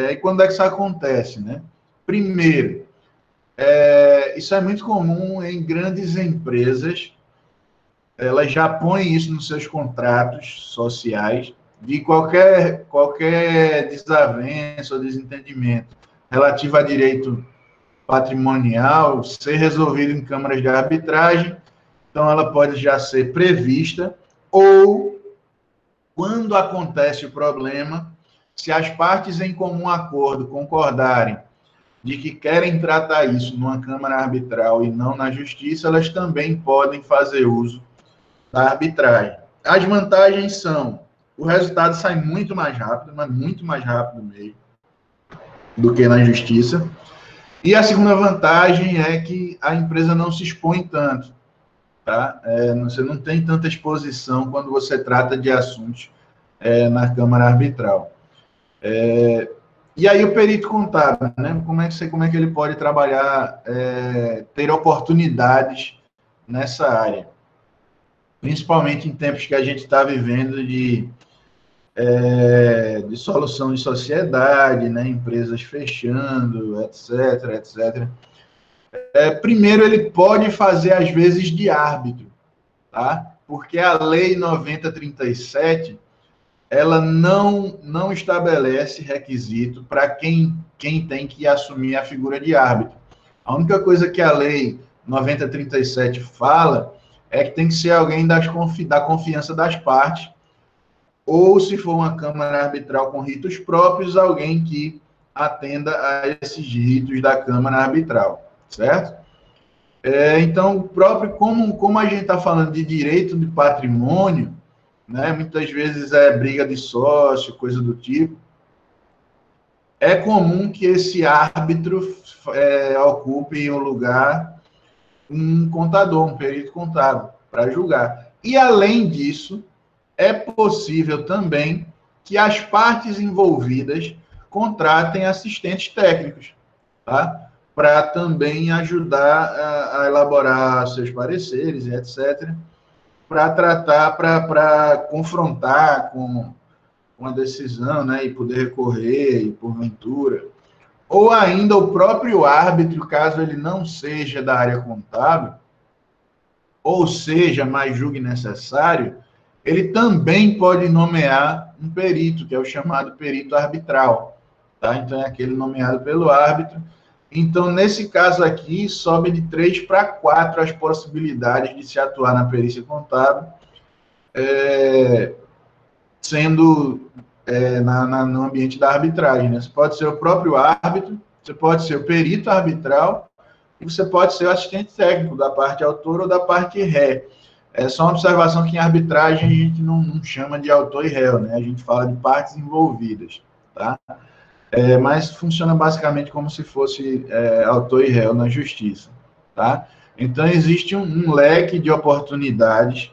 E quando é que isso acontece, né? Primeiro, isso é muito comum em grandes empresas, elas já põem isso nos seus contratos sociais, de qualquer desavença ou desentendimento relativo a direito patrimonial ser resolvido em câmaras de arbitragem, então ela pode já ser prevista, ou, quando acontece o problema, se as partes em comum acordo concordarem de que querem tratar isso numa câmara arbitral e não na justiça, elas também podem fazer uso da arbitragem. As vantagens são, o resultado sai muito mais rápido, mas muito mais rápido mesmo, do que na justiça. E a segunda vantagem é que a empresa não se expõe tanto, tá? Você não tem tanta exposição quando você trata de assuntos na Câmara Arbitral. E aí o perito contábil, né? Como é que ele pode trabalhar, ter oportunidades nessa área? Principalmente em tempos que a gente está vivendo de dissolução de sociedade, né? Empresas fechando, etc, etc. Primeiro, ele pode fazer, às vezes, de árbitro, tá? Porque a Lei 9037, ela não estabelece requisito para quem tem que assumir a figura de árbitro. A única coisa que a Lei 9037 fala é que tem que ser alguém da confiança das partes, ou, se for uma Câmara Arbitral com ritos próprios, alguém que atenda a esses ritos da Câmara Arbitral, certo? Então, como a gente está falando de direito de patrimônio, né, muitas vezes é briga de sócio, coisa do tipo, é comum que esse árbitro ocupe um lugar, um contador, um perito contábil, para julgar. E, além disso, é possível também que as partes envolvidas contratem assistentes técnicos, tá? Para também ajudar a elaborar seus pareceres e etc., para tratar, para confrontar com uma decisão, né, e poder recorrer, e porventura. Ou ainda o próprio árbitro, caso ele não seja da área contábil, ou seja, mas julgue necessário, ele também pode nomear um perito, que é o chamado perito arbitral, tá? Então, é aquele nomeado pelo árbitro. Então, nesse caso aqui, sobe de 3 para 4 as possibilidades de se atuar na perícia contábil, sendo no ambiente da arbitragem, né? Você pode ser o próprio árbitro, você pode ser o perito arbitral, e você pode ser o assistente técnico da parte autor ou da parte ré. É só uma observação que em arbitragem a gente não chama de autor e réu, né? A gente fala de partes envolvidas, tá? Mas funciona basicamente como se fosse autor e réu na justiça, tá? Então, existe um leque de oportunidades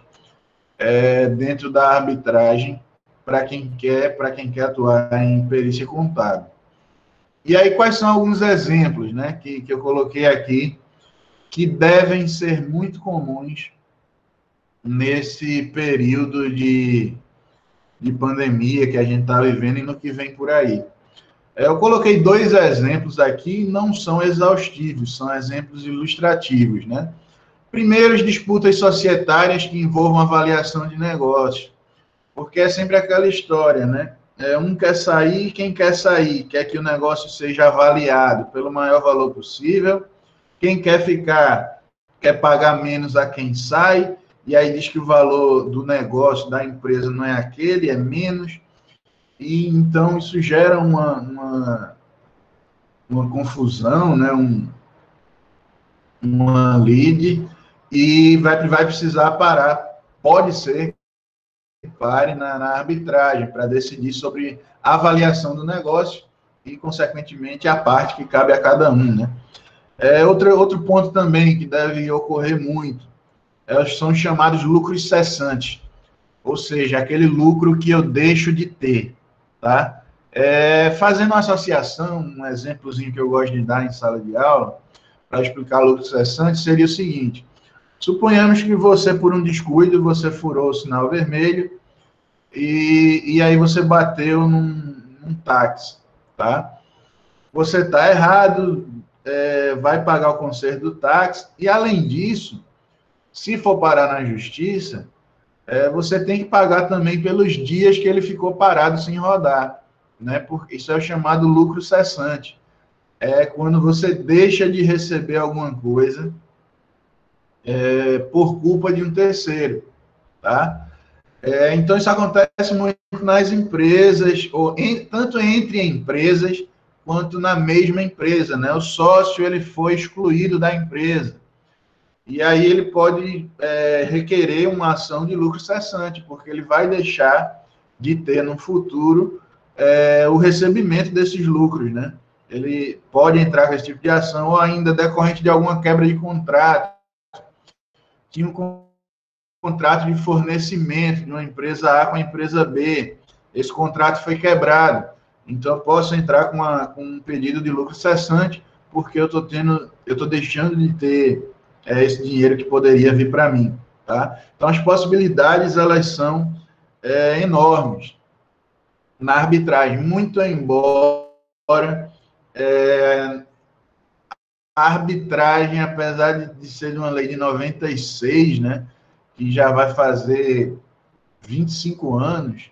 dentro da arbitragem para quem quer atuar em perícia contábil. E aí, quais são alguns exemplos, né, que eu coloquei aqui, que devem ser muito comuns nesse período de pandemia que a gente está vivendo e no que vem por aí. Eu coloquei 2 exemplos aqui, não são exaustivos, são exemplos ilustrativos, né? Primeiro, as disputas societárias que envolvam avaliação de negócios, porque é sempre aquela história, né? Um quer sair, quem quer sair, quer que o negócio seja avaliado pelo maior valor possível, quem quer ficar, quer pagar menos a quem sai, e aí diz que o valor do negócio, da empresa, não é aquele, é menos, e então isso gera uma confusão, né? Uma lead, e vai precisar parar, pode ser que pare na arbitragem, para decidir sobre a avaliação do negócio e, consequentemente, a parte que cabe a cada um, né? Outro ponto também que deve ocorrer muito, são os chamados lucros cessantes, ou seja, aquele lucro que eu deixo de ter, tá? Fazendo uma associação, um exemplozinho que eu gosto de dar em sala de aula, para explicar lucro cessante, seria o seguinte: suponhamos que você, por um descuido, você furou o sinal vermelho e aí você bateu num táxi, tá? Você está errado, vai pagar o conserto do táxi, e, além disso, se for parar na justiça, você tem que pagar também pelos dias que ele ficou parado sem rodar, né? Porque isso é o chamado lucro cessante. É quando você deixa de receber alguma coisa por culpa de um terceiro, tá? Então, isso acontece muito nas empresas, tanto entre empresas, quanto na mesma empresa, né? O sócio, ele foi excluído da empresa. E aí ele pode requerer uma ação de lucro cessante, porque ele vai deixar de ter no futuro o recebimento desses lucros, né? ele pode entrar com esse tipo de ação, ou ainda decorrente de alguma quebra de contrato. Tinha um contrato de fornecimento de uma empresa A com a empresa B. Esse contrato foi quebrado. Então, eu posso entrar com um pedido de lucro cessante, porque eu estou deixando de ter esse dinheiro que poderia vir para mim. Tá? Então, as possibilidades, elas são enormes na arbitragem, muito embora a arbitragem, apesar de ser de uma lei de 96, né, que já vai fazer 25 anos,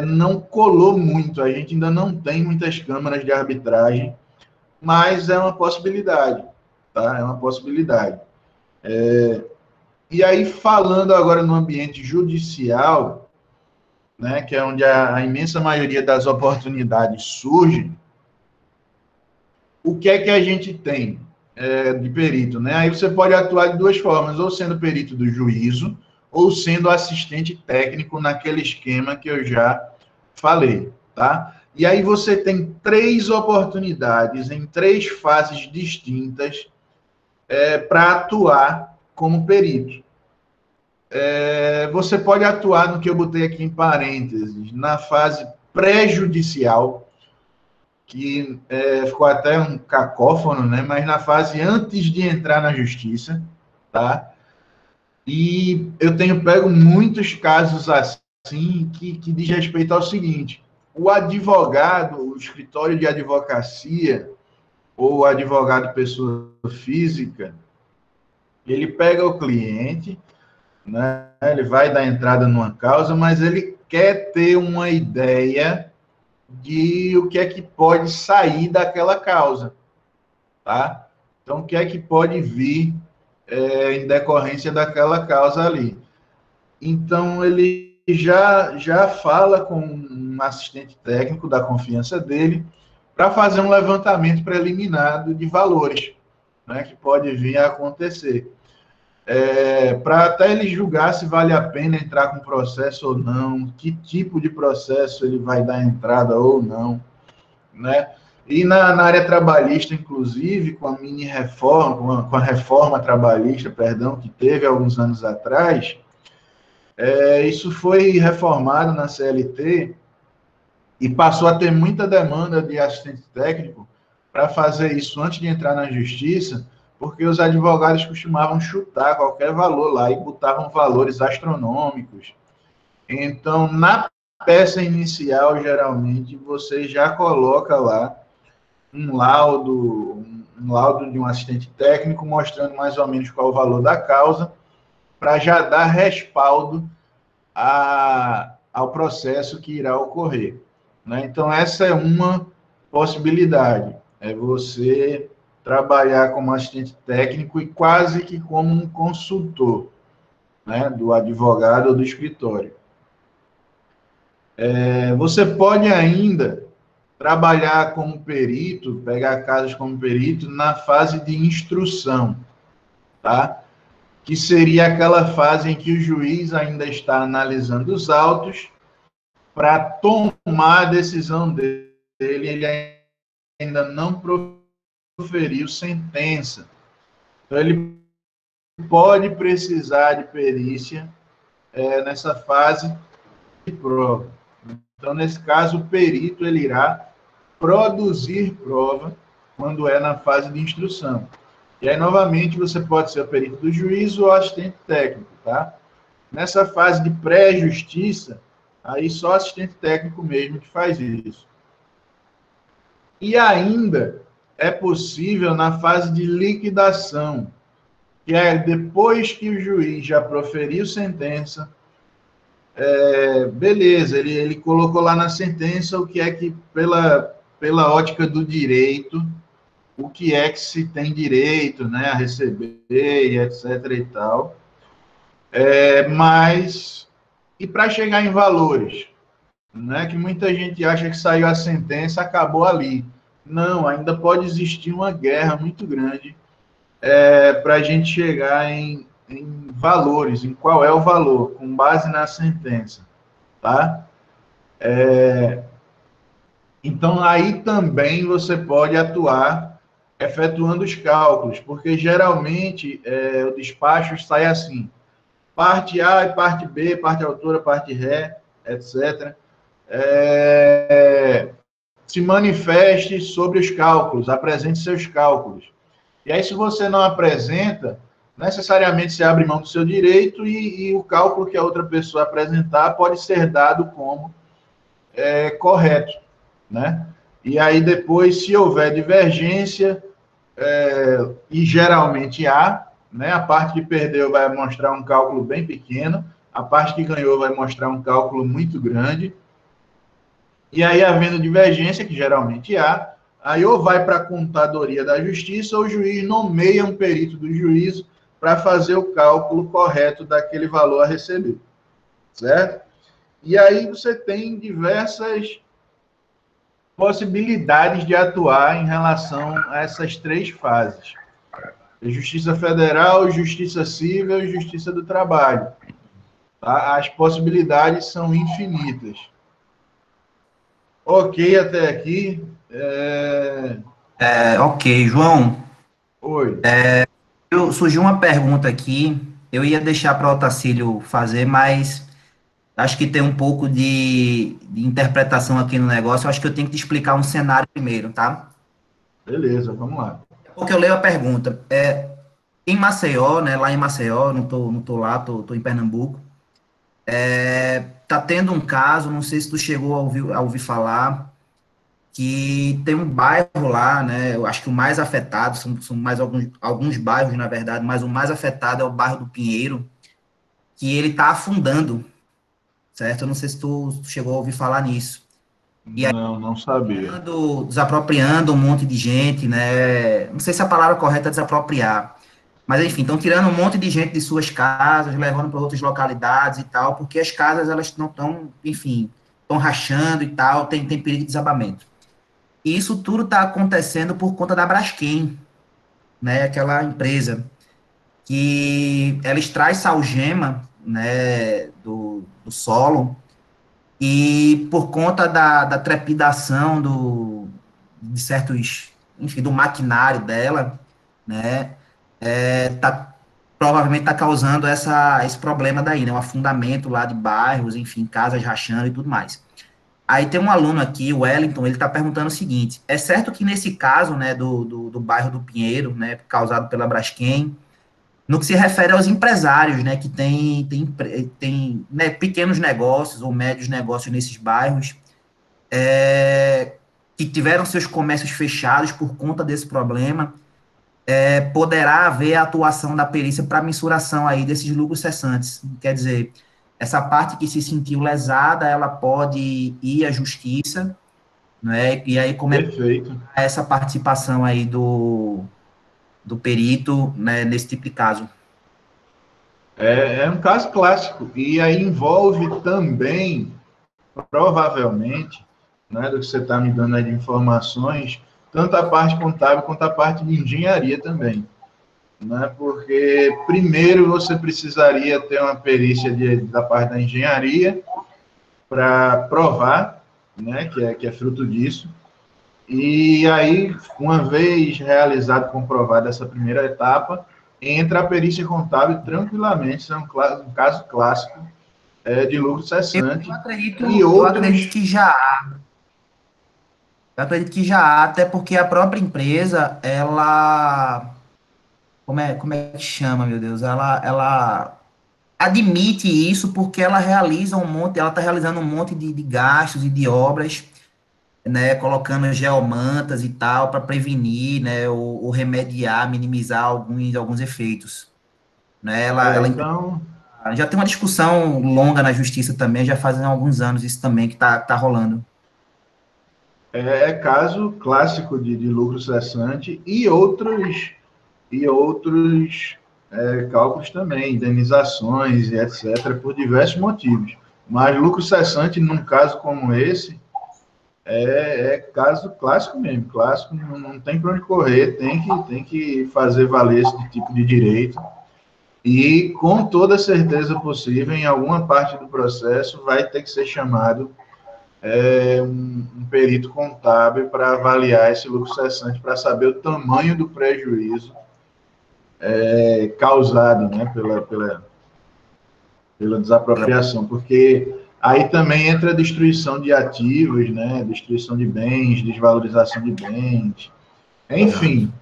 não colou muito. A gente ainda não tem muitas câmaras de arbitragem, mas é uma possibilidade, tá? É uma possibilidade. E aí, falando agora no ambiente judicial, né, que é onde a imensa maioria das oportunidades surge, o que é que a gente tem de perito, né? Aí você pode atuar de duas formas, ou sendo perito do juízo, ou sendo assistente técnico naquele esquema que eu já falei, tá? E aí você tem 3 oportunidades em 3 fases distintas para atuar como perito. Você pode atuar no que eu botei aqui em parênteses, na fase pré-judicial, que ficou até um cacófono, né? Mas na fase antes de entrar na justiça, tá? E eu tenho pego muitos casos assim que diz respeito ao seguinte: o advogado, o escritório de advocacia, ou o advogado pessoa física, ele pega o cliente, né? Ele vai dar entrada numa causa, mas ele quer ter uma ideia de o que é que pode sair daquela causa, tá? Então, o que é que pode vir em decorrência daquela causa ali. Então, ele já fala com um assistente técnico da confiança dele para fazer um levantamento preliminar de valores, né, que pode vir a acontecer. Para até ele julgar se vale a pena entrar com processo ou não, que tipo de processo ele vai dar entrada ou não, né? E na área trabalhista, inclusive, com a mini reforma, com a reforma trabalhista, perdão, que teve alguns anos atrás, isso foi reformado na CLT e passou a ter muita demanda de assistente técnico para fazer isso antes de entrar na justiça, porque os advogados costumavam chutar qualquer valor lá e botavam valores astronômicos. Então, na peça inicial, geralmente, você já coloca lá um laudo de um assistente técnico mostrando mais ou menos qual o valor da causa, para já dar respaldo ao processo que irá ocorrer, né? Então, essa é uma possibilidade, é você trabalhar como assistente técnico e quase que como um consultor, né, do advogado ou do escritório. Você pode ainda trabalhar como perito, pegar casos como perito na fase de instrução, tá? Que seria aquela fase em que o juiz ainda está analisando os autos para tomar a decisão dele, ele ainda não proferiu sentença. Então, ele pode precisar de perícia nessa fase de prova. Então, nesse caso, o perito ele irá produzir prova quando é na fase de instrução. E aí, novamente, você pode ser o perito do juiz ou assistente técnico, tá? Nessa fase de pré-justiça, aí só assistente técnico mesmo que faz isso. E ainda é possível na fase de liquidação, que é depois que o juiz já proferiu sentença, beleza, ele colocou lá na sentença o que é que, pela ótica do direito, o que é que se tem direito, né, a receber, etc. e tal. Mas, e para chegar em valores, né, que muita gente acha que saiu a sentença, acabou ali. Não, ainda pode existir uma guerra muito grande para a gente chegar em valores, em qual é o valor, com base na sentença, tá? Então, aí também você pode atuar efetuando os cálculos, porque geralmente o despacho sai assim, parte A e parte B, parte altura, parte ré, etc. Se manifeste sobre os cálculos, apresente seus cálculos. E aí, se você não apresenta, necessariamente você abre mão do seu direito e o cálculo que a outra pessoa apresentar pode ser dado como correto, né? E aí depois, se houver divergência, e geralmente há, né? A parte que perdeu vai mostrar um cálculo bem pequeno, a parte que ganhou vai mostrar um cálculo muito grande, e aí, havendo divergência, que geralmente há, aí ou vai para a contadoria da justiça ou o juiz nomeia um perito do juízo para fazer o cálculo correto daquele valor a receber, certo? E aí você tem diversas possibilidades de atuar em relação a essas três fases: Justiça Federal, Justiça Civil e Justiça do Trabalho. Tá? As possibilidades são infinitas. Ok, até aqui. Ok, João, Oi. surgiu uma pergunta aqui, eu ia deixar para o Otacílio fazer, mas acho que tem um pouco de interpretação aqui no negócio, eu acho que eu tenho que te explicar um cenário primeiro, tá? Beleza, vamos lá. Porque eu leio a pergunta. Em Maceió, né, lá em Maceió, não tô lá, tô em Pernambuco, tá tendo um caso, não sei se tu chegou a ouvir falar, que tem um bairro lá, né, eu acho que o mais afetado, são mais alguns bairros, na verdade, mas o mais afetado é o bairro do Pinheiro, que ele tá afundando, certo? Eu não sei se tu chegou a ouvir falar nisso. E aí, Não, não sabia. desapropriando um monte de gente, né, não sei se a palavra correta é desapropriar, mas enfim, estão tirando um monte de gente de suas casas, levando para outras localidades e tal, porque as casas, elas não estão, enfim, estão rachando e tal, tem perigo de desabamento. E isso tudo está acontecendo por conta da Braskem, né, aquela empresa que ela extrai salgema, né, do solo, e por conta da trepidação de certos, enfim, do maquinário dela, né, provavelmente está causando esse problema daí, né, o afundamento lá de bairros, enfim, casas rachando e tudo mais. Aí tem um aluno aqui, o Wellington, ele está perguntando o seguinte: é certo que nesse caso, né, do bairro do Pinheiro, né, causado pela Braskem, no que se refere aos empresários, né, que tem né, pequenos negócios ou médios negócios nesses bairros, que tiveram seus comércios fechados por conta desse problema, poderá haver a atuação da perícia para mensuração aí desses lucros cessantes. Quer dizer, essa parte que se sentiu lesada, ela pode ir à justiça, né? E aí como é Perfeito. essa participação aí do perito, né, nesse tipo de caso? É um caso clássico. E aí envolve também, provavelmente, né, do que você está me dando aí de informações, tanto a parte contábil quanto a parte de engenharia também. Né? Porque, primeiro, você precisaria ter uma perícia da parte da engenharia para provar, né, que é fruto disso. E aí, uma vez realizado, comprovada essa primeira etapa, entra a perícia contábil tranquilamente. Isso é um caso clássico de lucro cessante. E Eu acredito outros... que já há. Eu acredito que já há, até porque a própria empresa, ela, como é que chama, meu Deus? Ela admite isso porque ela realiza um monte, ela está realizando um monte de gastos e de obras, né, colocando geomantas e tal, para prevenir, né, ou remediar, minimizar alguns efeitos, né, então, já tem uma discussão longa na justiça também, já fazem alguns anos isso também que tá rolando. caso clássico de lucro cessante e outros cálculos também, indenizações e etc., por diversos motivos. Mas lucro cessante, num caso como esse, caso clássico mesmo, clássico, não tem para onde correr, tem que fazer valer esse tipo de direito. E, com toda certeza possível, em alguma parte do processo, vai ter que ser chamado um perito contábil para avaliar esse lucro cessante, para saber o tamanho do prejuízo causado, né, pela desapropriação, porque aí também entra a destruição de ativos, né, destruição de bens, desvalorização de bens, enfim,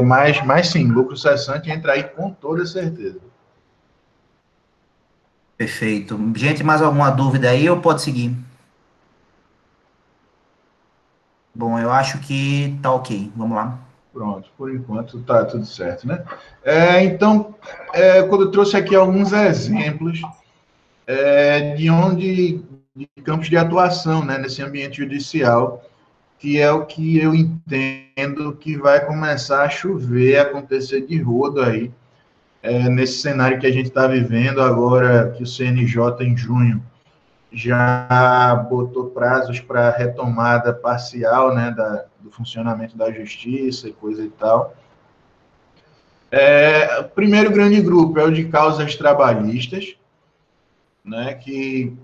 mas sim, lucro cessante entra aí com toda certeza. Perfeito. Gente, mais alguma dúvida aí ou pode seguir? Bom, eu acho que tá ok. Vamos lá. Pronto, por enquanto tá tudo certo, né? Então, quando eu trouxe aqui alguns exemplos de campos de atuação, né, nesse ambiente judicial, que é o que eu entendo que vai começar a chover, acontecer de rodo aí, nesse cenário que a gente está vivendo agora, que o CNJ, em junho, já botou prazos para retomada parcial, né, do funcionamento da justiça e coisa e tal. O primeiro grande grupo é o de causas trabalhistas, né, que,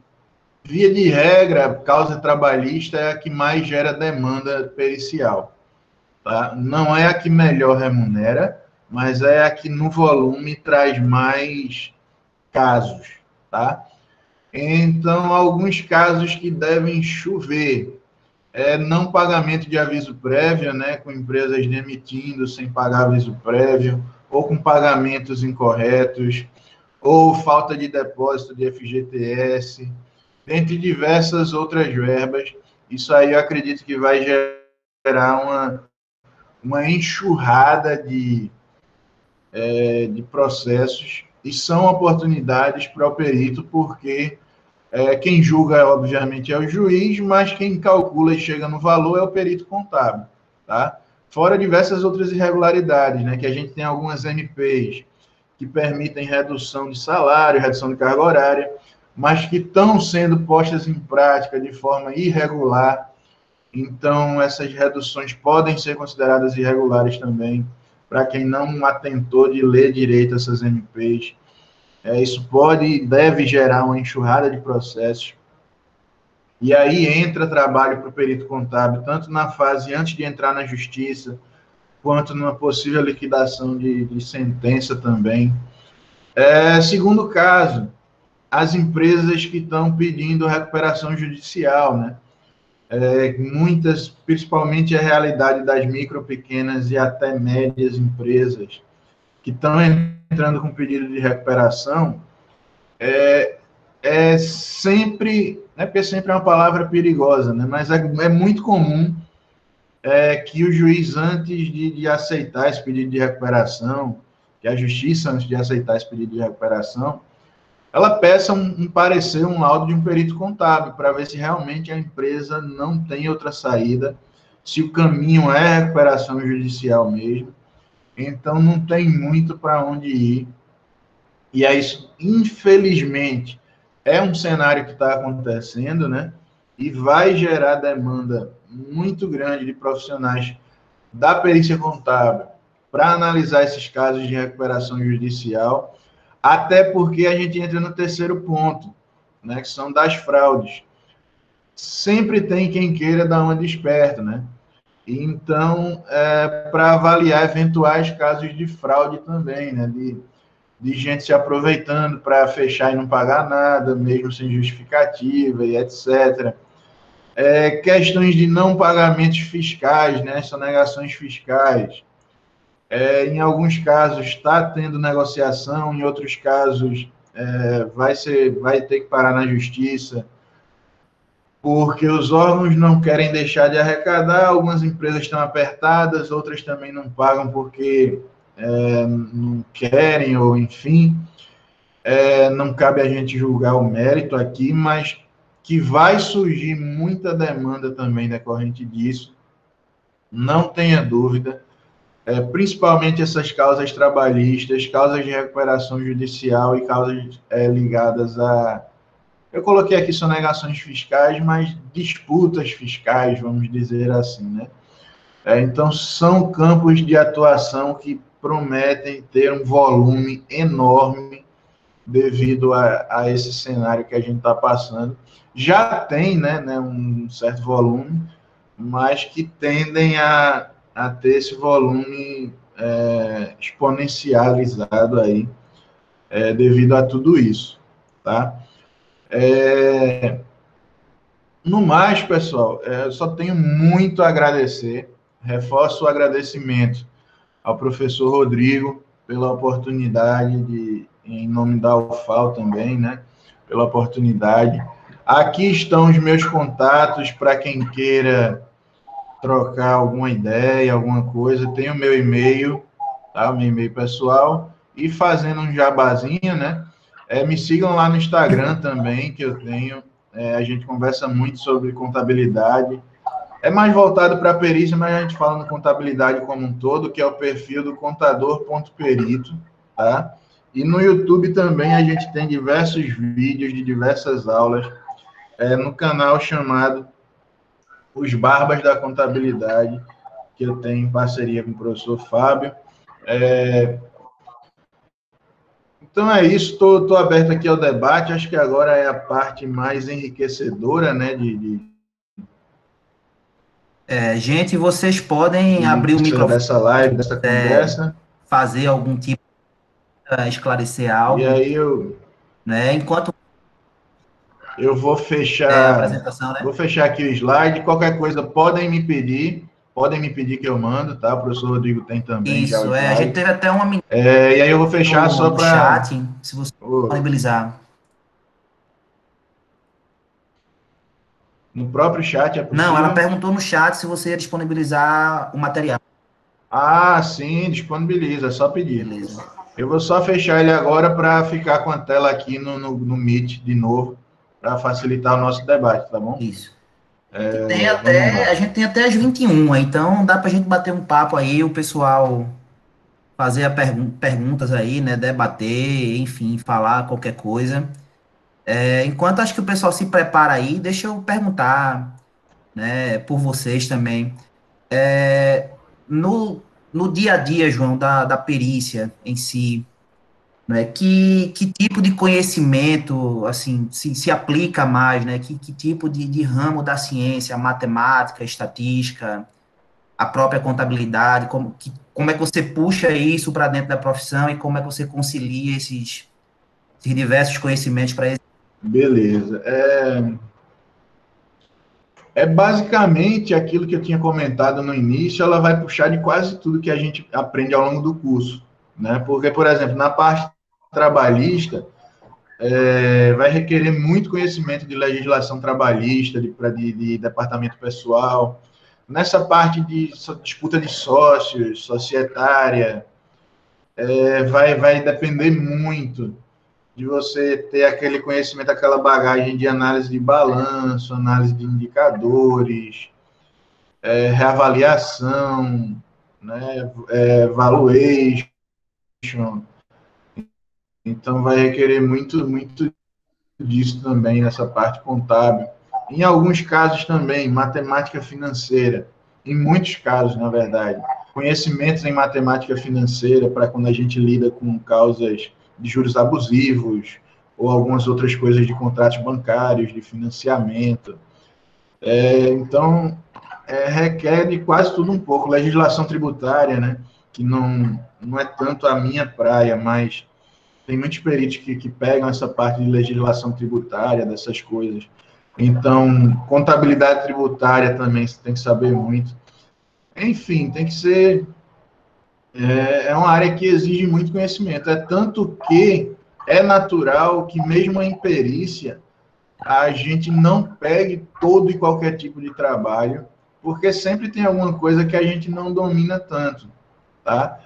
via de regra, causa trabalhista é a que mais gera demanda pericial. Tá? Não é a que melhor remunera, mas é a que no volume traz mais casos. Tá? Então, alguns casos que devem chover não pagamento de aviso prévio, né, com empresas demitindo sem pagar aviso prévio, ou com pagamentos incorretos, ou falta de depósito de FGTS, entre diversas outras verbas. Isso aí eu acredito que vai gerar uma enxurrada de processos, e são oportunidades para o perito, porque quem julga, obviamente, é o juiz, mas quem calcula e chega no valor é o perito contábil, tá? Fora diversas outras irregularidades, né, que a gente tem algumas MPs que permitem redução de salário, redução de carga horária, mas que estão sendo postas em prática de forma irregular. Então, essas reduções podem ser consideradas irregulares também, para quem não atentou de ler direito essas MPs. Isso pode e deve gerar uma enxurrada de processos. E aí entra trabalho para o perito contábil, tanto na fase antes de entrar na justiça, quanto numa possível liquidação de sentença também. Segundo caso, as empresas que estão pedindo recuperação judicial, né? Muitas, principalmente a realidade das micro, pequenas e até médias empresas que estão entrando com pedido de recuperação, sempre, porque sempre é uma palavra perigosa, né? Mas é muito comum que o juiz, antes de aceitar esse pedido de recuperação, que a justiça, antes de aceitar esse pedido de recuperação, ela peça um parecer, um laudo de um perito contábil, para ver se realmente a empresa não tem outra saída, se o caminho é a recuperação judicial mesmo. Então, não tem muito para onde ir. E é isso, infelizmente, é um cenário que está acontecendo, né? E vai gerar demanda muito grande de profissionais da perícia contábil para analisar esses casos de recuperação judicial, até porque a gente entra no terceiro ponto, né, que são das fraudes. Sempre tem quem queira dar uma desperta, né? Então, para avaliar eventuais casos de fraude também, né, de gente se aproveitando para fechar e não pagar nada, mesmo sem justificativa e etc. Questões de não pagamentos fiscais, né, sonegações fiscais. Em alguns casos está tendo negociação, em outros casos vai ter que parar na justiça, porque os órgãos não querem deixar de arrecadar, algumas empresas estão apertadas, outras também não pagam porque não querem, ou enfim, não cabe a gente julgar o mérito aqui, mas que vai surgir muita demanda também decorrente disso, não tenha dúvida. Principalmente essas causas trabalhistas, causas de recuperação judicial e causas ligadas a... Eu coloquei aqui sonegações fiscais, mas disputas fiscais, vamos dizer assim, né? Então, são campos de atuação que prometem ter um volume enorme devido a esse cenário que a gente está passando. Já tem, né, um certo volume, mas que tendem a ter esse volume exponencializado aí, devido a tudo isso, tá? No mais, pessoal, eu só tenho muito a agradecer, reforço o agradecimento ao professor Rodrigo pela oportunidade, em nome da UFAL também, né, pela oportunidade. Aqui estão os meus contatos para quem queira trocar alguma ideia, alguma coisa. Tem o meu e-mail, tá? O meu e-mail pessoal. E fazendo um jabazinho, né? Me sigam lá no Instagram também, que eu tenho. A gente conversa muito sobre contabilidade. É mais voltado para a perícia, mas a gente fala no contabilidade como um todo, que é o perfil do contador.perito, tá? E no YouTube também a gente tem diversos vídeos de diversas aulas, no canal chamado Os Barbas da Contabilidade, que eu tenho em parceria com o professor Fábio. Então é isso, estou aberto aqui ao debate, acho que agora é a parte mais enriquecedora, né, Gente, vocês podem abrir o microfone dessa live, dessa conversa. Fazer algum tipo de esclarecer algo. E aí né? Enquanto eu vou fechar a apresentação, né? Vou fechar aqui o slide. Qualquer coisa podem me pedir que eu mando, tá? O professor Rodrigo tem também já o slide. A gente teve até uma e aí eu vou fechar só para chat, se você disponibilizar. No próprio chat é possível? Não, ela perguntou no chat se você ia disponibilizar o material. Ah, sim, disponibiliza, é só pedir. Beleza. Eu vou só fechar ele agora para ficar com a tela aqui no Meet de novo, para facilitar o nosso debate, tá bom? Isso. A gente tem até as 21, então dá para a gente bater um papo aí, o pessoal fazer perguntas aí, né, debater, enfim, falar qualquer coisa. Enquanto acho que o pessoal se prepara aí, deixa eu perguntar, né, por vocês também. No dia a dia, João, da perícia em si, né, que tipo de conhecimento, assim, se aplica mais, né? Que tipo de ramo da ciência, matemática, estatística, a própria contabilidade, como é que você puxa isso para dentro da profissão e como é que você concilia esses diversos conhecimentos para esse... Beleza. Basicamente aquilo que eu tinha comentado no início, ela vai puxar de quase tudo que a gente aprende ao longo do curso, né? Porque, por exemplo, na parte trabalhista, vai requerer muito conhecimento de legislação trabalhista, de departamento pessoal. Nessa parte de disputa de sócios, societária, vai depender muito de você ter aquele conhecimento, aquela bagagem de análise de balanço, análise de indicadores, reavaliação, né, valuation. Então, vai requerer muito, muito disso também nessa parte contábil. Em alguns casos também, matemática financeira. Em muitos casos, na verdade. Conhecimentos em matemática financeira para quando a gente lida com causas de juros abusivos ou algumas outras coisas de contratos bancários, de financiamento. Então, requer de quase tudo um pouco. Legislação tributária, né? Que não é tanto a minha praia, mas tem muitos peritos que pegam essa parte de legislação tributária, dessas coisas. Então, contabilidade tributária também você tem que saber muito. Enfim, tem que ser... uma área que exige muito conhecimento. Tanto que é natural que, mesmo em perícia, a gente não pegue todo e qualquer tipo de trabalho, porque sempre tem alguma coisa que a gente não domina tanto, tá?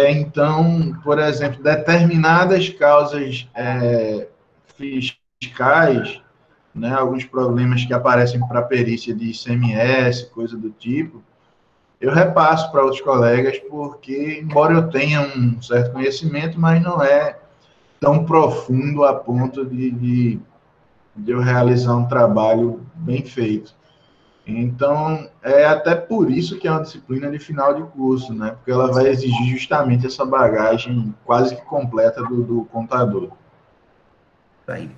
Então, por exemplo, determinadas causas fiscais, né, alguns problemas que aparecem para a perícia de ICMS, coisa do tipo, eu repasso para outros colegas, porque, embora eu tenha um certo conhecimento, mas não é tão profundo a ponto de eu realizar um trabalho bem feito. Então, é até por isso que é uma disciplina de final de curso, né? Porque ela vai exigir justamente essa bagagem quase que completa do contador. Aí.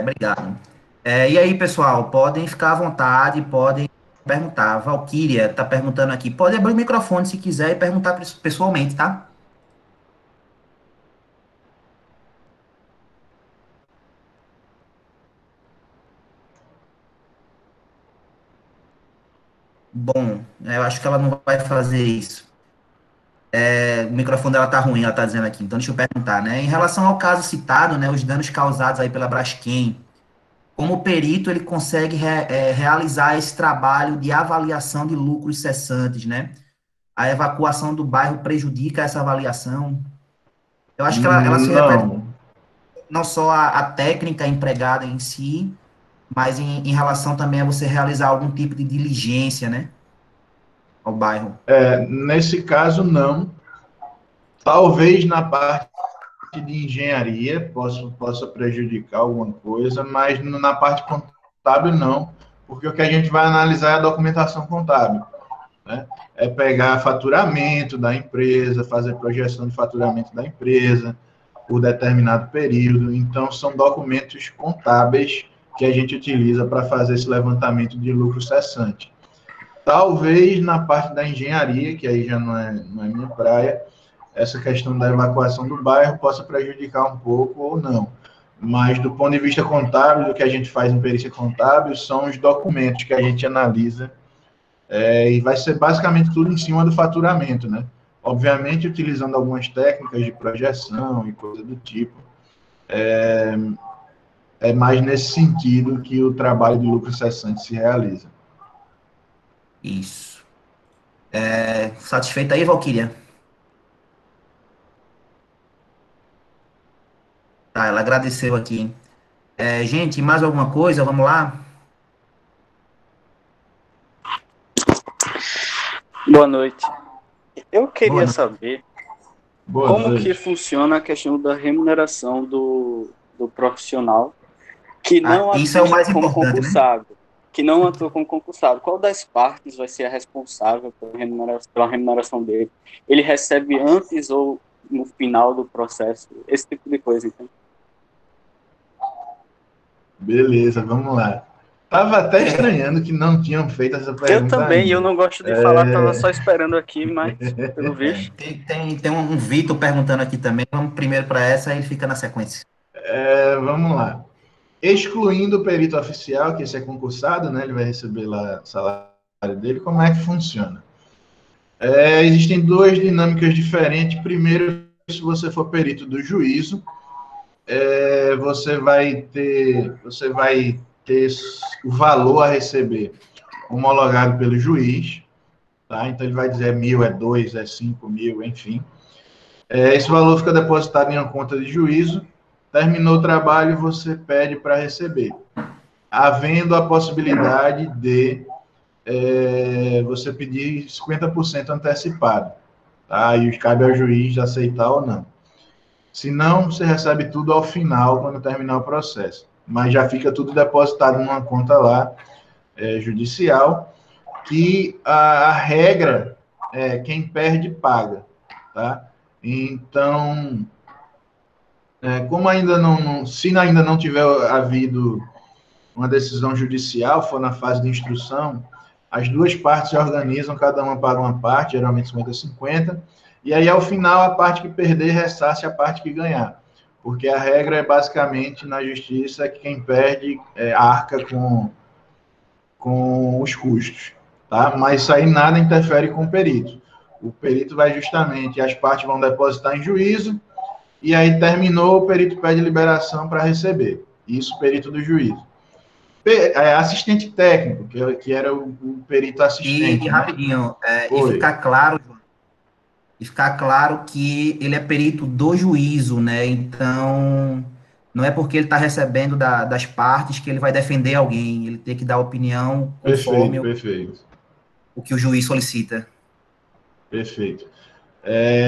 Obrigado. E aí, pessoal, podem ficar à vontade, podem perguntar. Valquíria está perguntando aqui. Pode abrir o microfone se quiser e perguntar pessoalmente, tá? Bom, eu acho que ela não vai fazer isso. O microfone dela tá ruim, ela tá dizendo aqui. Então, deixa eu perguntar, né? Em relação ao caso citado, né, os danos causados aí pela Braskem, como o perito ele consegue realizar esse trabalho de avaliação de lucros cessantes, né? A evacuação do bairro prejudica essa avaliação? Eu acho que ela se refere Não. não só à técnica empregada em si, mas em relação também a você realizar algum tipo de diligência, né, ao bairro. Nesse caso, não. Talvez na parte de engenharia possa prejudicar alguma coisa, mas na parte contábil, não. Porque o que a gente vai analisar é a documentação contábil, né? É pegar faturamento da empresa, fazer projeção de faturamento da empresa por determinado período. Então, são documentos contábeis que a gente utiliza para fazer esse levantamento de lucro cessante. Talvez na parte da engenharia, que aí já não é minha praia, essa questão da evacuação do bairro possa prejudicar um pouco ou não. Mas do ponto de vista contábil, do que a gente faz em perícia contábil, são os documentos que a gente analisa, e vai ser basicamente tudo em cima do faturamento, né? Obviamente, utilizando algumas técnicas de projeção e coisa do tipo. É mais nesse sentido que o trabalho de lucro cessante se realiza. Isso. Satisfeita aí, Valquíria? Tá, ela agradeceu aqui. Gente, mais alguma coisa? Vamos lá? Boa noite. Eu Boa queria noite. saber Boa como que noite. funciona a questão da remuneração do profissional que não Isso é o atua mais como importante, né? concursado, que não atua como concursado. Qual das partes vai ser a responsável pela remuneração dele? Ele recebe antes ou no final do processo? Esse tipo de coisa, então. Beleza, vamos lá. Estava até estranhando que não tinham feito essa Eu pergunta também, eu ainda. não gosto de falar, estava só esperando aqui, mas pelo visto. Tem um Vitor perguntando aqui também. Vamos primeiro para essa, aí ele fica na sequência. Vamos lá. Excluindo o perito oficial, que esse é concursado, né? Ele vai receber lá o salário dele. Como é que funciona? Existem duas dinâmicas diferentes. Primeiro, se você for perito do juízo, você vai ter o valor a receber homologado pelo juiz, tá? Então ele vai dizer 1.000, 2, 5.000, enfim. Esse valor fica depositado em uma conta de juízo. Terminou o trabalho, você pede para receber, havendo a possibilidade de você pedir 50% antecipado, tá? E cabe ao juiz aceitar ou não. Se não, você recebe tudo ao final, quando terminar o processo. Mas já fica tudo depositado numa conta lá, judicial, que a regra é quem perde paga, tá? Então, como ainda se ainda não tiver havido uma decisão judicial, for na fase de instrução, as duas partes se organizam, cada uma paga uma parte, geralmente 50-50, e aí, ao final, a parte que perder ressarce a parte que ganhar. Porque a regra é basicamente, na justiça, que quem perde arca com os custos. Tá? Mas isso aí nada interfere com o perito. O perito vai justamente, as partes vão depositar em juízo, e aí terminou, o perito pede liberação para receber. Isso, perito do juízo. Assistente técnico, que era o perito assistente, E né? rapidinho, Oi. e ficar claro que ele é perito do juízo, né? Então, não é porque ele está recebendo das partes que ele vai defender alguém. Ele tem que dar opinião Perfeito, conforme perfeito, o que o juiz solicita. perfeito.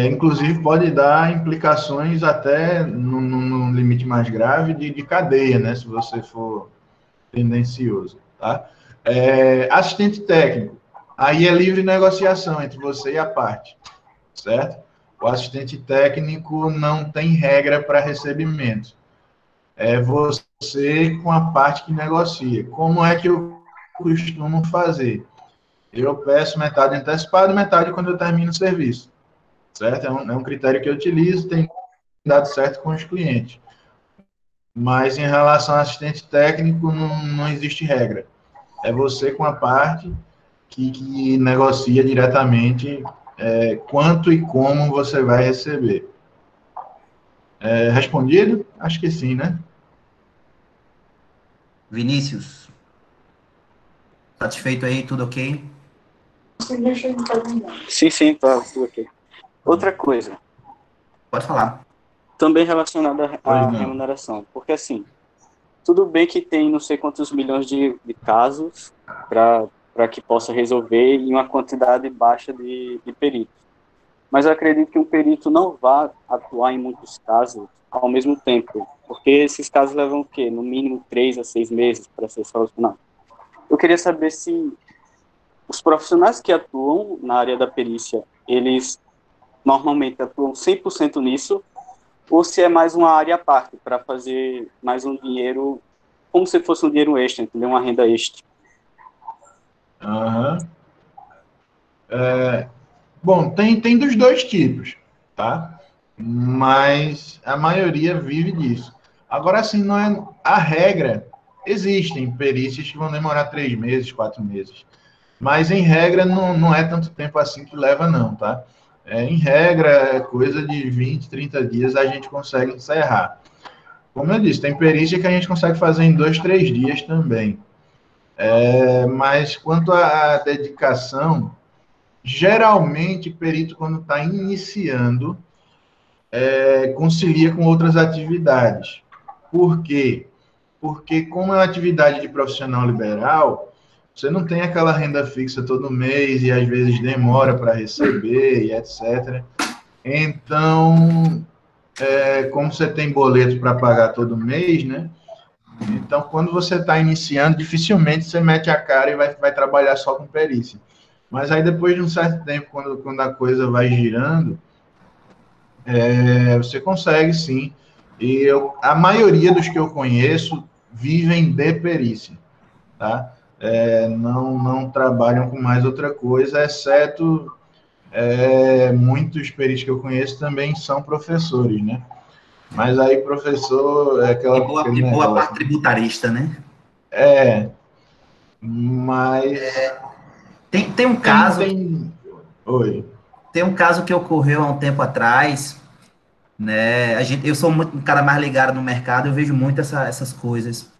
Inclusive, pode dar implicações até no limite mais grave de cadeia, né? Se você for tendencioso, tá? Assistente técnico. Aí é livre negociação entre você e a parte, certo? O assistente técnico não tem regra para recebimento. é você com a parte que negocia. Como é que eu costumo fazer? Eu peço metade antecipada e metade quando eu termino o serviço, certo? É um critério que eu utilizo, tem dado certo com os clientes. Mas em relação ao assistente técnico, não existe regra. É você com a parte que negocia diretamente quanto e como você vai receber. Respondido? Acho que sim, né? Vinícius, satisfeito aí, tudo ok? Sim, tá, tudo ok. Outra coisa, Pode falar. também relacionada Pois à não. remuneração, porque assim, tudo bem que tem não sei quantos milhões de casos para que possa resolver em uma quantidade baixa de peritos. Mas eu acredito que um perito não vá atuar em muitos casos ao mesmo tempo, porque esses casos levam o quê? No mínimo 3 a 6 meses para ser solucionado. Eu queria saber se os profissionais que atuam na área da perícia, eles normalmente atuam 100% nisso, ou se é mais uma área à parte, para fazer mais um dinheiro, como se fosse um dinheiro extra, entendeu? Uma renda extra. Uhum. Bom, tem dos dois tipos, tá? Mas a maioria vive disso. Agora, assim, não é a regra. Existem perícias que vão demorar 3 meses, 4 meses. Mas, em regra, não é tanto tempo assim que leva, não, tá? Em regra, é coisa de 20, 30 dias a gente consegue encerrar. Como eu disse, tem perícia que a gente consegue fazer em 2, 3 dias também. Mas quanto à dedicação, geralmente, perito, quando está iniciando, concilia com outras atividades. Por quê? Porque, como é uma atividade de profissional liberal, você não tem aquela renda fixa todo mês e às vezes demora para receber e etc. Então, como você tem boleto para pagar todo mês, né? Então, quando você está iniciando, dificilmente você mete a cara e vai trabalhar só com perícia. Mas aí, depois de um certo tempo, quando a coisa vai girando, você consegue, sim. E a maioria dos que eu conheço vivem de perícia, tá? Não trabalham com mais outra coisa, exceto muitos peritos que eu conheço também são professores, né? Mas aí professor é aquele E boa negócio. parte tributarista, né? Mas Tem um tem, caso, tem... Oi. tem um caso que ocorreu há um tempo atrás, né? Eu sou muito um cara mais ligado no mercado, eu vejo muito essas coisas.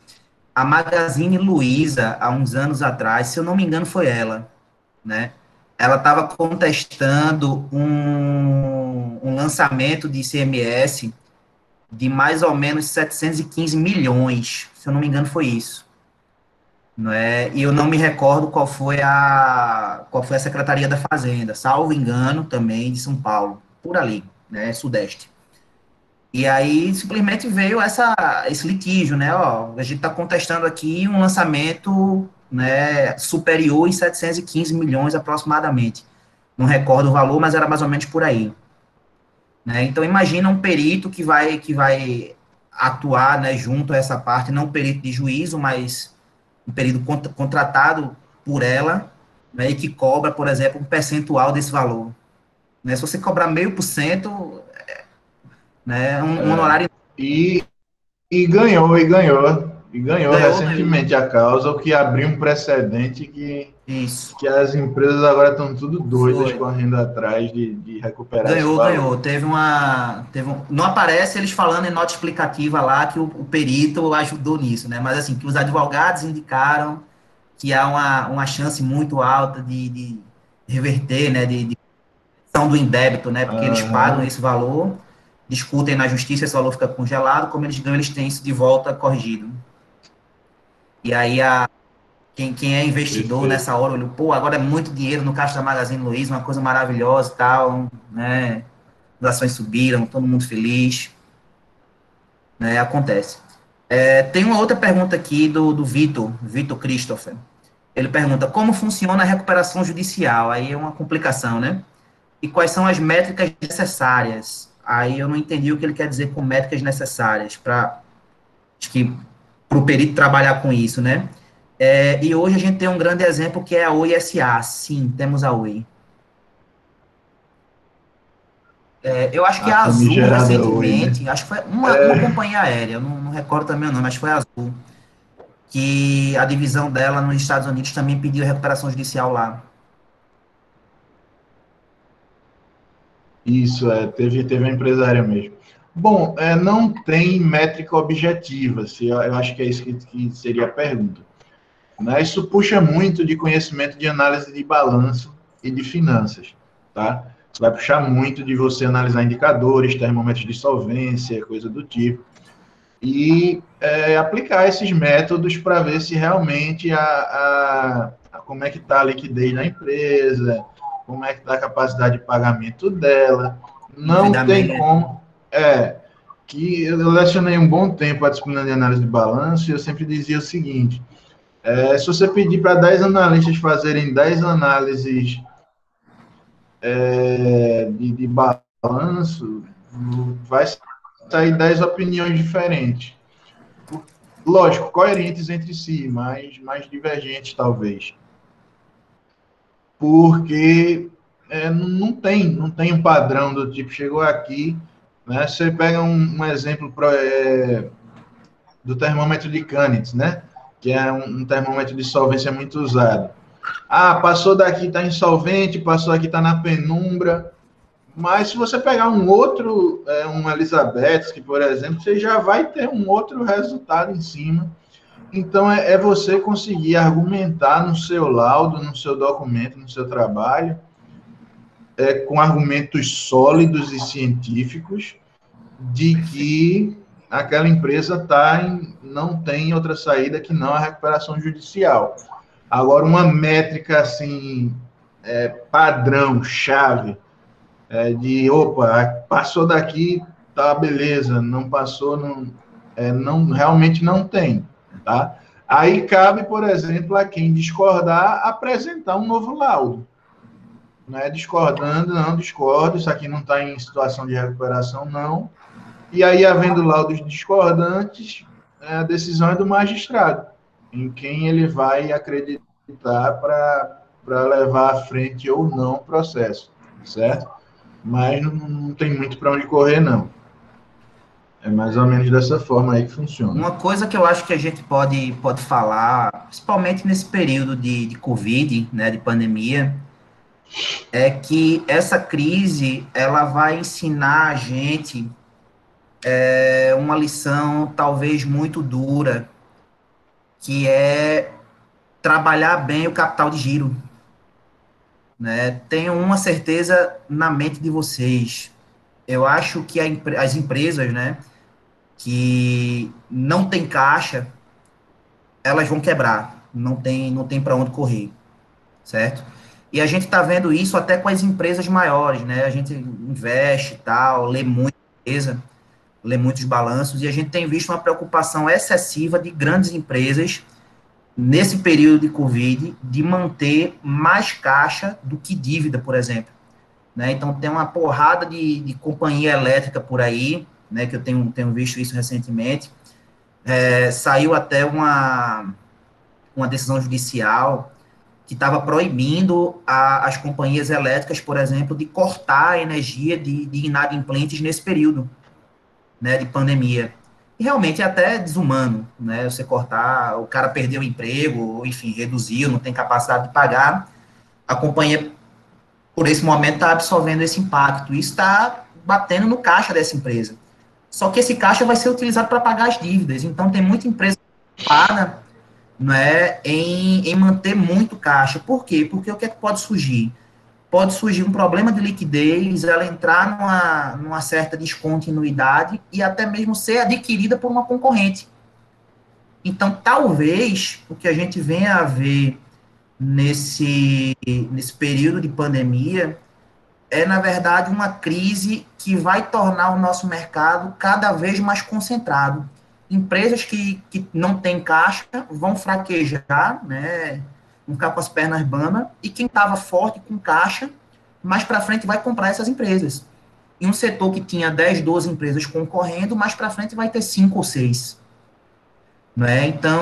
A Magazine Luiza, há uns anos atrás, se eu não me engano, foi ela, né? Ela estava contestando um lançamento de ICMS de mais ou menos 715 milhões, se eu não me engano, foi isso. Não é? E eu não me recordo qual foi a Secretaria da Fazenda, salvo engano, também de São Paulo, por ali, né, Sudeste. E aí simplesmente veio esse litígio, né? Ó, a gente está contestando aqui um lançamento, né, superior em 715 milhões aproximadamente. Não recordo o valor, mas era mais ou menos por aí. Né? Então imagina um perito que vai atuar, né, junto a essa parte, não um perito de juízo, mas um perito contratado por ela, né, e que cobra, por exemplo, um percentual desse valor. Né? Se você cobrar 0,5%, né, um honorário E, e ganhou ganhou, ganhou. recentemente a causa, o que abriu um precedente Isso. que as empresas agora estão tudo doidas Foi. correndo atrás de recuperar esse Ganhou, valor. ganhou. Não aparece eles falando em nota explicativa lá que o perito ajudou nisso, né? Mas assim, que os advogados indicaram que há uma chance muito alta de reverter, né? De questão do indébito, né? Porque eles pagam Aham, esse valor, discutem na justiça, esse valor fica congelado, como eles ganham, eles têm isso de volta corrigido. E aí quem é investidor perfeito. nessa hora olhou, pô, agora é muito dinheiro no caixa da Magazine Luiza, uma coisa maravilhosa e tal, né? As ações subiram, todo mundo feliz, né? Acontece. Tem uma outra pergunta aqui do Vitor Christopher. Ele pergunta, como funciona a recuperação judicial? Aí é uma complicação, né? E quais são as métricas necessárias? Aí eu não entendi o que ele quer dizer com métricas necessárias para acho que para o perito trabalhar com isso, né? E hoje a gente tem um grande exemplo que é a Oi SA. Sim, temos a Oi. Eu acho que A a Azul, famigerada Oi, né? recentemente, acho que foi uma companhia aérea, eu não recordo também o nome, acho que foi a Azul, que a divisão dela nos Estados Unidos também pediu recuperação judicial lá. Isso, teve uma empresária mesmo. Bom, não tem métrica objetiva, eu acho que é isso que seria a pergunta. Né? Isso puxa muito de conhecimento de análise de balanço e de finanças, tá? Isso vai puxar muito de você analisar indicadores, termômetros de solvência, coisa do tipo, e aplicar esses métodos para ver se realmente como é que está a liquidez da empresa, como é que está a capacidade de pagamento dela. Não tem Endividamento. como. Que eu lecionei um bom tempo a disciplina de análise de balanço e eu sempre dizia o seguinte: se você pedir para 10 analistas fazerem 10 análises de balanço, vai sair 10 opiniões diferentes. Lógico, coerentes entre si, mas mais divergentes, talvez. Porque não tem um padrão do tipo, chegou aqui, né? Você pega um exemplo do termômetro de Canitz, né? Que é um termômetro de solvência muito usado. Passou daqui, está insolvente, passou aqui, está na penumbra. Mas se você pegar um outro, um Elizabeth, que por exemplo, você já vai ter um outro resultado em cima. Então, você conseguir argumentar no seu laudo, no seu documento, no seu trabalho, com argumentos sólidos e científicos, de que aquela empresa não tem outra saída que não a recuperação judicial. Agora, uma métrica assim, padrão, chave, passou daqui, tá, beleza, não passou, realmente não tem, tá? Aí cabe, por exemplo, a quem discordar, apresentar um novo laudo. Né? Discordando, não discordo, isso aqui não está em situação de recuperação, não. E aí, havendo laudos discordantes, a decisão é do magistrado, em quem ele vai acreditar para levar à frente ou não o processo, certo? Mas não tem muito para onde correr, não. É mais ou menos dessa forma aí que funciona. Uma coisa que eu acho que a gente pode falar, principalmente nesse período de Covid, né, de pandemia, é que essa crise, ela vai ensinar a gente uma lição talvez muito dura, que é trabalhar bem o capital de giro. Né? Tenho uma certeza na mente de vocês. Eu acho que as empresas, né, que não tem caixa, elas vão quebrar. Não tem para onde correr, certo? E a gente está vendo isso até com as empresas maiores, né? A gente investe e tal, lê muita empresa, lê muitos balanços, e a gente tem visto uma preocupação excessiva de grandes empresas nesse período de Covid, de manter mais caixa do que dívida, por exemplo. Né? Então, tem uma porrada de companhia elétrica por aí, né, que eu tenho visto isso recentemente. Saiu até uma decisão judicial que estava proibindo as companhias elétricas, por exemplo, de cortar a energia de inadimplentes nesse período, né, de pandemia. E realmente é até desumano, né, você cortar, o cara perdeu o emprego, ou, enfim, reduziu, não tem capacidade de pagar, a companhia, por esse momento, está absorvendo esse impacto. Isso está batendo no caixa dessa empresa. Só que esse caixa vai ser utilizado para pagar as dívidas. Então, tem muita empresa preocupada, né, em manter muito caixa. Por quê? Porque o que é que pode surgir? Pode surgir um problema de liquidez, ela entrar numa certa descontinuidade e até mesmo ser adquirida por uma concorrente. Então, talvez, o que a gente venha a ver nesse período de pandemia é, na verdade, uma crise que vai tornar o nosso mercado cada vez mais concentrado. Empresas que não têm caixa vão fraquejar, né, vão ficar com as pernas bambas, e quem estava forte com caixa, mais para frente vai comprar essas empresas. E um setor que tinha 10, 12 empresas concorrendo, mais para frente vai ter 5 ou 6. né? Então,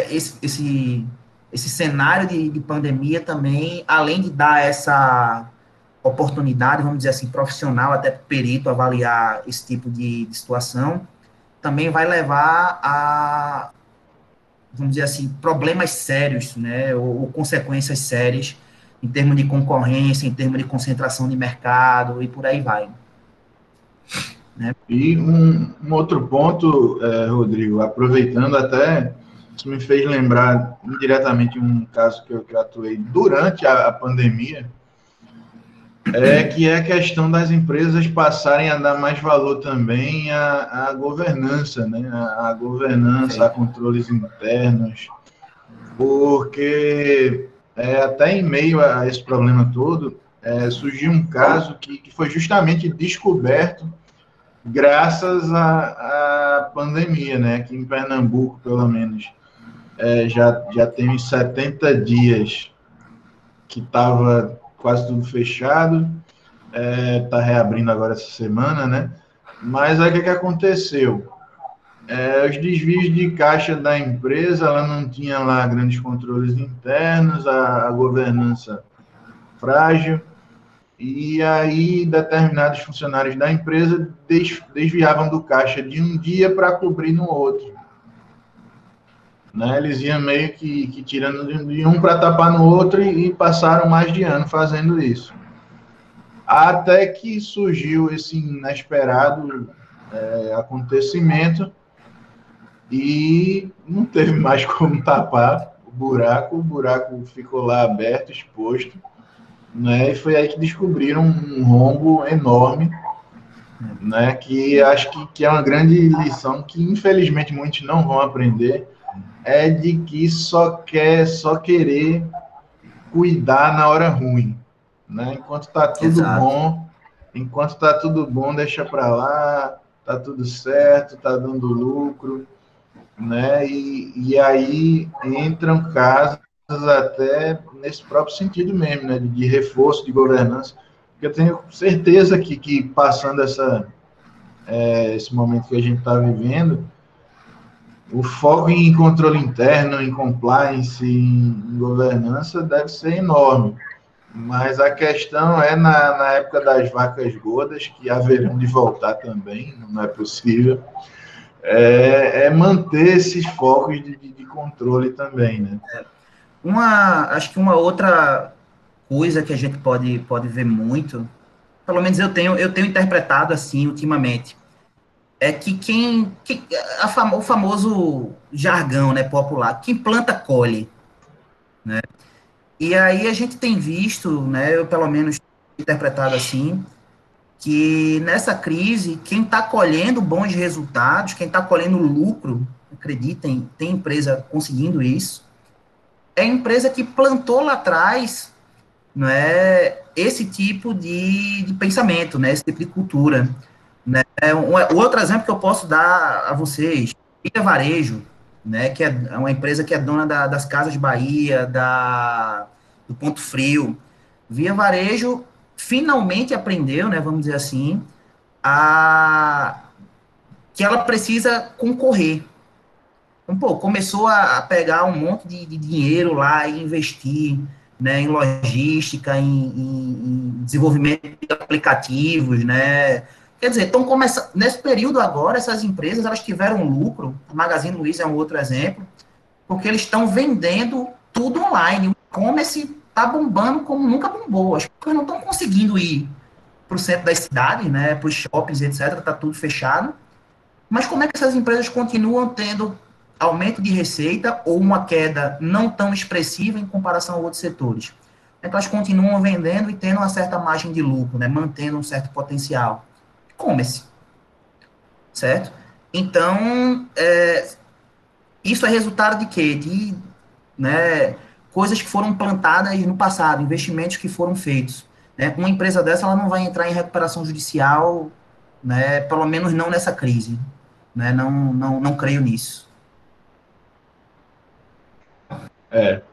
esse cenário de pandemia também, além de dar essa oportunidade, vamos dizer assim, profissional até para o perito avaliar esse tipo de situação, também vai levar a, vamos dizer assim, problemas sérios, né, ou consequências sérias em termos de concorrência, em termos de concentração de mercado e por aí vai. Né? E um outro ponto, Rodrigo, aproveitando até, isso me fez lembrar indiretamente um caso que eu atuei durante a pandemia, que é a questão das empresas passarem a dar mais valor também à governança, né? À governança, a controles internos, porque até em meio a esse problema todo, surgiu um caso que foi justamente descoberto graças à pandemia, né? Aqui em Pernambuco, pelo menos, já tem uns 70 dias que estava quase tudo fechado, está reabrindo agora essa semana, né? Mas aí o que aconteceu? Os desvios de caixa da empresa, ela não tinha lá grandes controles internos, a governança frágil, e aí determinados funcionários da empresa desviavam do caixa de um dia para cobrir no outro. Né? Eles iam meio que tirando de um para tapar no outro e passaram mais de ano fazendo isso. Até que surgiu esse inesperado acontecimento e não teve mais como tapar o buraco ficou lá aberto, exposto, né? E foi aí que descobriram um rombo enorme, né? Que acho que é uma grande lição que infelizmente muitos não vão aprender, é de que só querer cuidar na hora ruim, né? Enquanto tá tudo bom, deixa para lá, tá tudo certo, tá dando lucro, né? E aí entram casos até nesse próprio sentido mesmo, né? De reforço de governança, porque eu tenho certeza que passando esse momento que a gente está vivendo, o foco em controle interno, em compliance, em governança deve ser enorme. Mas a questão é na época das vacas gordas, que haverão de voltar também, não é possível, manter esses focos de controle também, né? Acho que uma outra coisa que a gente pode ver muito, pelo menos eu tenho interpretado assim ultimamente, é que o famoso jargão, né, popular, quem planta colhe, né? E aí a gente tem visto, né, eu pelo menos interpretado assim, que nessa crise, quem está colhendo bons resultados, quem está colhendo lucro, acreditem, tem empresa conseguindo isso, é a empresa que plantou lá atrás, não é, esse tipo de pensamento, né, esse tipo de cultura. Né? Outro exemplo que eu posso dar a vocês, Via Varejo, né, que é uma empresa que é dona das Casas Bahia, do Ponto Frio. Via Varejo finalmente aprendeu, né, vamos dizer assim, que ela precisa concorrer. Então, pô, começou a pegar um monte de dinheiro lá e investir, né, em logística, em desenvolvimento de aplicativos, né? Quer dizer, estão começando, nesse período agora, essas empresas, elas tiveram lucro, a Magazine Luiza é um outro exemplo, porque eles estão vendendo tudo online. O e-commerce está bombando como nunca bombou. As pessoas não estão conseguindo ir para o centro das cidades, né, para os shoppings, etc., está tudo fechado. Mas como é que essas empresas continuam tendo aumento de receita ou uma queda não tão expressiva em comparação a outros setores? É que elas continuam vendendo e tendo uma certa margem de lucro, né, mantendo um certo potencial. E-commerce, certo? Então, isso é resultado de quê? De, né, coisas que foram plantadas no passado, investimentos que foram feitos. Né? Uma empresa dessa ela não vai entrar em recuperação judicial, né, pelo menos não nessa crise. Né? Não creio nisso.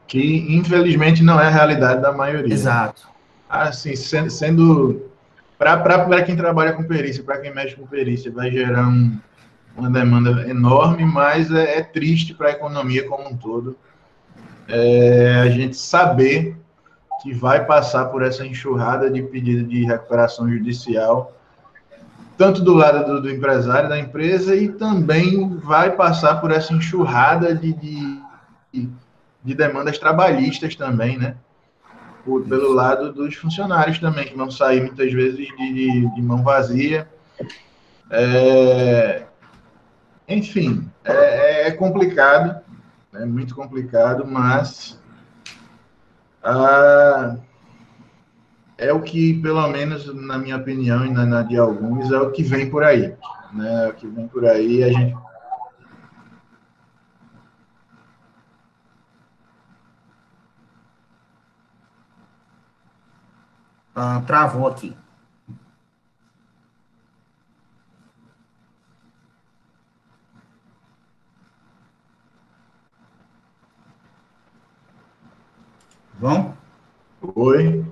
Que infelizmente não é a realidade da maioria. Exato. Assim, sendo para quem trabalha com perícia, para quem mexe com perícia, vai gerar uma demanda enorme, mas é triste para a economia como um todo. A gente saber que vai passar por essa enxurrada de pedido de recuperação judicial, tanto do lado do empresário, da empresa, e também vai passar por essa enxurrada de demandas trabalhistas também, né? Pelo lado dos funcionários também, que vão sair muitas vezes de mão vazia. Enfim, é complicado, é muito complicado, mas é o que, pelo menos na minha opinião e na de alguns, é o que vem por aí. Né? O que vem por aí, a gente... Travou aqui. Bom? Oi?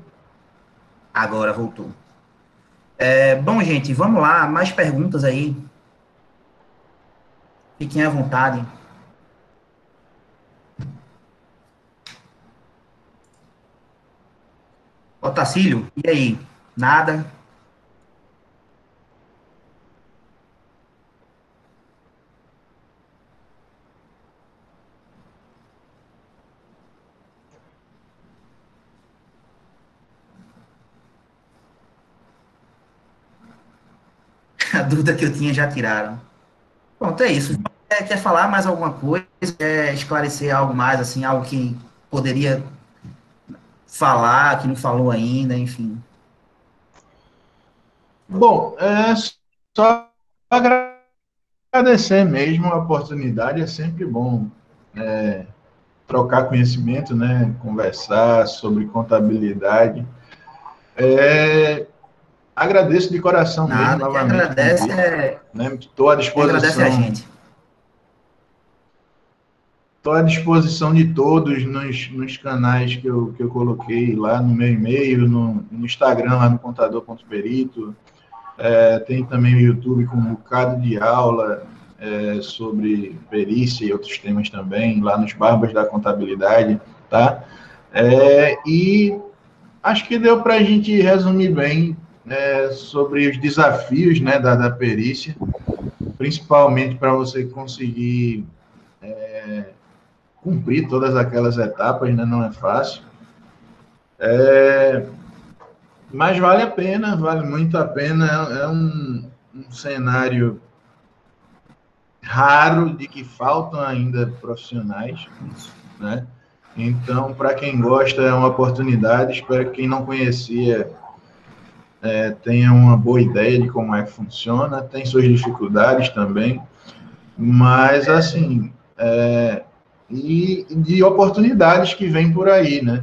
Agora voltou. Bom, gente, vamos lá. Mais perguntas aí. Fiquem à vontade. Otacílio, e aí? Nada? A dúvida que eu tinha já tiraram. Pronto, é isso. Quer falar mais alguma coisa? Quer esclarecer algo mais, assim, algo que poderia falar, que não falou ainda, enfim. Bom, só agradecer mesmo a oportunidade, é sempre bom trocar conhecimento, né? Conversar sobre contabilidade. Agradeço de coração mesmo, Nada, novamente, o convite. Né? Estou à quem agradece é a disposição. gente. Estou à disposição de todos nos canais que eu coloquei lá no meu e-mail, no Instagram, lá no contador.perito. Tem também o YouTube com um bocado de aula sobre perícia e outros temas também, lá nos Barbas da Contabilidade, tá? E acho que deu para a gente resumir bem sobre os desafios, né, da perícia, principalmente para você conseguir cumprir todas aquelas etapas, né, não é fácil. Mas vale a pena, vale muito a pena. É um cenário raro de que faltam ainda profissionais, né? Então, para quem gosta, é uma oportunidade. Espero que quem não conhecia tenha uma boa ideia de como é que funciona. Tem suas dificuldades também, mas, assim, e de oportunidades que vêm por aí, né?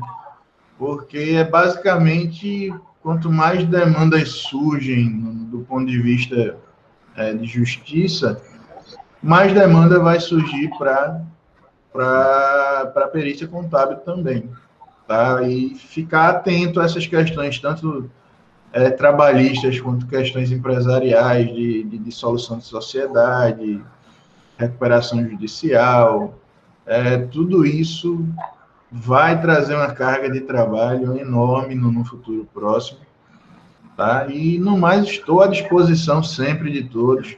Porque é basicamente, quanto mais demandas surgem do ponto de vista de justiça, mais demanda vai surgir para a perícia contábil também. Tá? E ficar atento a essas questões, tanto trabalhistas quanto questões empresariais, de dissolução de sociedade, recuperação judicial, tudo isso vai trazer uma carga de trabalho enorme no futuro próximo. Tá? E, no mais, estou à disposição sempre de todos.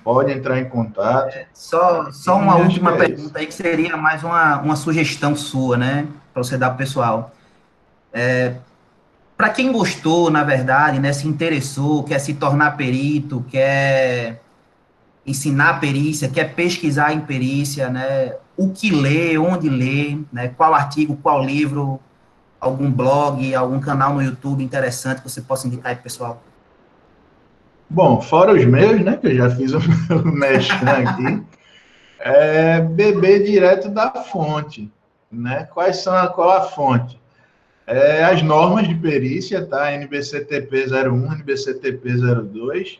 Pode entrar em contato. Só uma última pergunta isso. aí, que seria mais uma sugestão sua, né? Para você dar para o pessoal. Para quem gostou, na verdade, né, se interessou, quer se tornar perito, quer ensinar perícia, quer pesquisar em perícia, né? O que ler, onde ler, né? Qual artigo, qual livro, algum blog, algum canal no YouTube interessante que você possa indicar aí, pessoal? Bom, fora os meus, né, que eu já fiz o merchan aqui, beber direto da fonte, né? Qual a fonte? As normas de perícia, tá? NBCTP 01, NBCTP 02,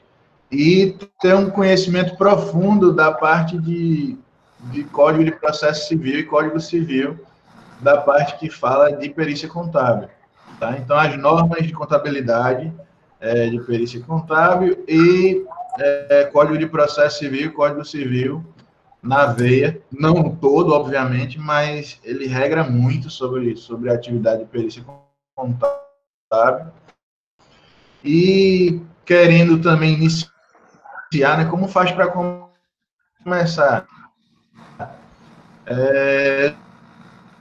e ter um conhecimento profundo da parte de Código de Processo Civil e Código Civil, da parte que fala de perícia contábil. Tá? Então, as normas de contabilidade de perícia contábil e Código de Processo Civil e Código Civil na veia, não todo, obviamente, mas ele regra muito sobre a atividade de perícia contábil. E querendo também iniciar, né, como faz para começar?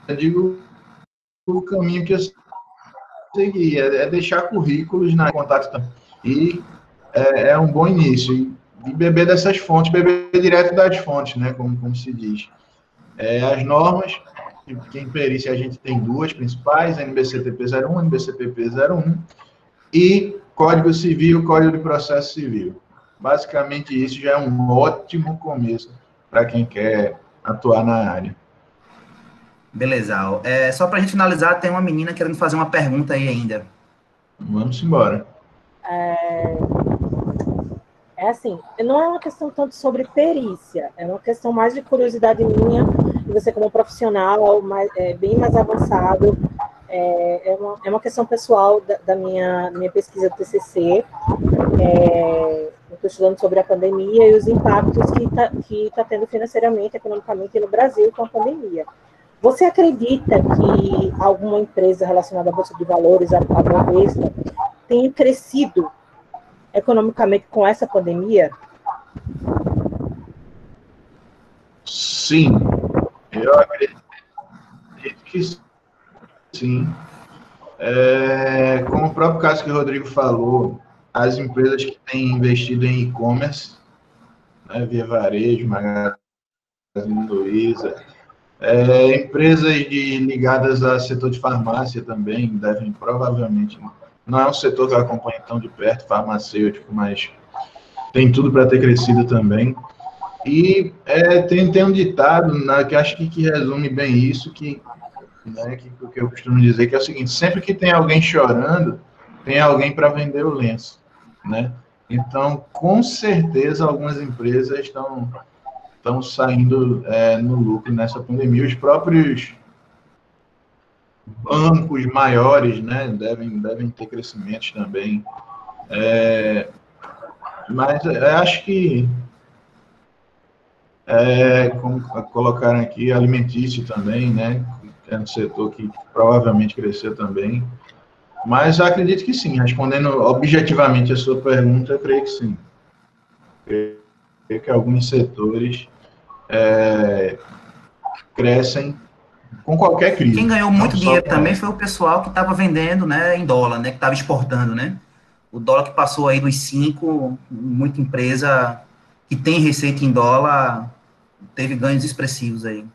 Eu digo o caminho que eu segui, é deixar currículos na contato também. E é um bom início. E beber dessas fontes, beber direto das fontes, né, como se diz. As normas, que em perícia a gente tem duas principais, NBCTP 01, NBCPP 01, e Código Civil, Código de Processo Civil. Basicamente, isso já é um ótimo começo para quem quer atuar na área. Beleza. Só para a gente finalizar, tem uma menina querendo fazer uma pergunta aí ainda. Vamos embora. Assim, não é uma questão tanto sobre perícia, é uma questão mais de curiosidade minha, e você como profissional bem mais avançado, é uma questão pessoal da minha pesquisa do TCC, eu estou estudando sobre a pandemia e os impactos que tá tendo financeiramente, economicamente no Brasil com a pandemia. Você acredita que alguma empresa relacionada à Bolsa de Valores, a Bovespa, tenha crescido economicamente com essa pandemia? Sim, eu acredito que sim. Como o próprio caso que o Rodrigo falou, as empresas que têm investido em e-commerce, né, Via Varejo, Magazine Luiza, empresas ligadas ao setor de farmácia também devem provavelmente, não é um setor que eu acompanho tão de perto, farmacêutico, mas tem tudo para ter crescido também. E tem um ditado, né, que acho que resume bem isso, que eu costumo dizer, que é o seguinte: sempre que tem alguém chorando, tem alguém para vender o lenço, né? Então, com certeza, algumas empresas estão saindo no lucro nessa pandemia. Os próprios bancos maiores, né, devem ter crescimentos também. Mas acho que, como colocaram aqui, alimentício também, né, é um setor que provavelmente cresceu também. Mas eu acredito que sim. Respondendo objetivamente a sua pergunta, eu creio que sim. Eu creio que alguns setores crescem com qualquer crise. Quem ganhou muito dinheiro também foi o pessoal que estava vendendo, né, em dólar, né, que estava exportando, né? O dólar que passou aí dos 5, muita empresa que tem receita em dólar teve ganhos expressivos aí.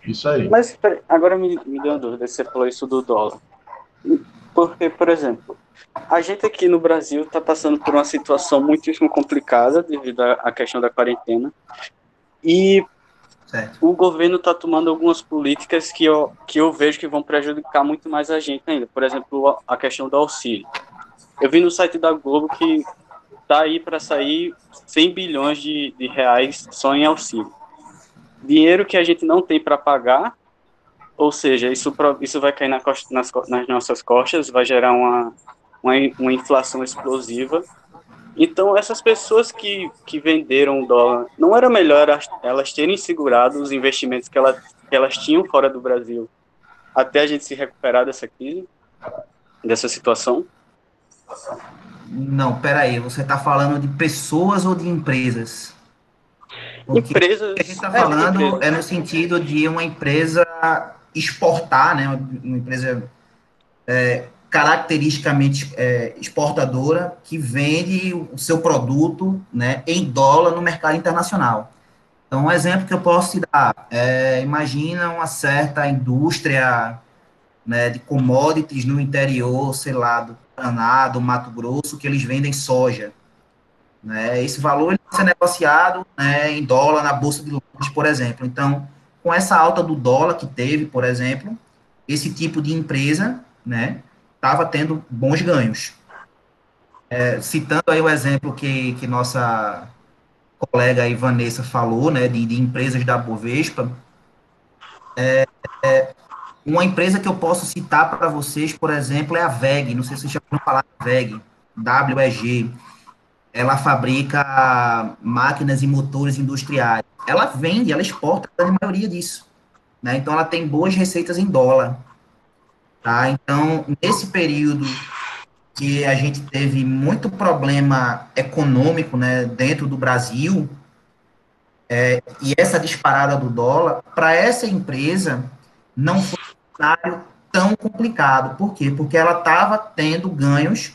Isso aí. Mas agora me deu uma dúvida, você falou isso do dólar. Porque, por exemplo, a gente aqui no Brasil está passando por uma situação muitíssimo complicada devido à questão da quarentena. E certo. O governo está tomando algumas políticas que eu vejo que vão prejudicar muito mais a gente ainda. Por exemplo, a questão do auxílio. Eu vi no site da Globo que está aí para sair 100 bilhões de reais só em auxílio. Dinheiro que a gente não tem para pagar, ou seja, isso vai cair nas nossas costas, vai gerar uma inflação explosiva. Então, essas pessoas que venderam o dólar, não era melhor elas terem segurado os investimentos que elas tinham fora do Brasil até a gente se recuperar dessa crise, dessa situação? Não, peraí, você está falando de pessoas ou de empresas? Porque Empresas. O que a gente está falando é no sentido de uma empresa exportar, né? Uma empresa caracteristicamente exportadora que vende o seu produto, né, em dólar no mercado internacional. Então, um exemplo que eu posso te dar imagina uma certa indústria, né, de commodities no interior, sei lá, do Paraná, do Mato Grosso, que eles vendem soja. Né? Esse valor ele vai ser negociado, né, em dólar na Bolsa de Londres, por exemplo. Então, com essa alta do dólar que teve, por exemplo, esse tipo de empresa, né, estava tendo bons ganhos. Citando aí o exemplo que nossa colega aí, Vanessa falou, né, de empresas da Bovespa, Uma empresa que eu posso citar para vocês, por exemplo, é a WEG. Não sei se vocês já ouviram falar da WEG, WEG. Ela fabrica máquinas e motores industriais. Ela vende, ela exporta a maioria disso, né? Então, ela tem boas receitas em dólar, tá? Então, nesse período que a gente teve muito problema econômico, né, dentro do Brasil, e essa disparada do dólar, para essa empresa, não foi um cenário tão complicado. Por quê? Porque ela estava tendo ganhos,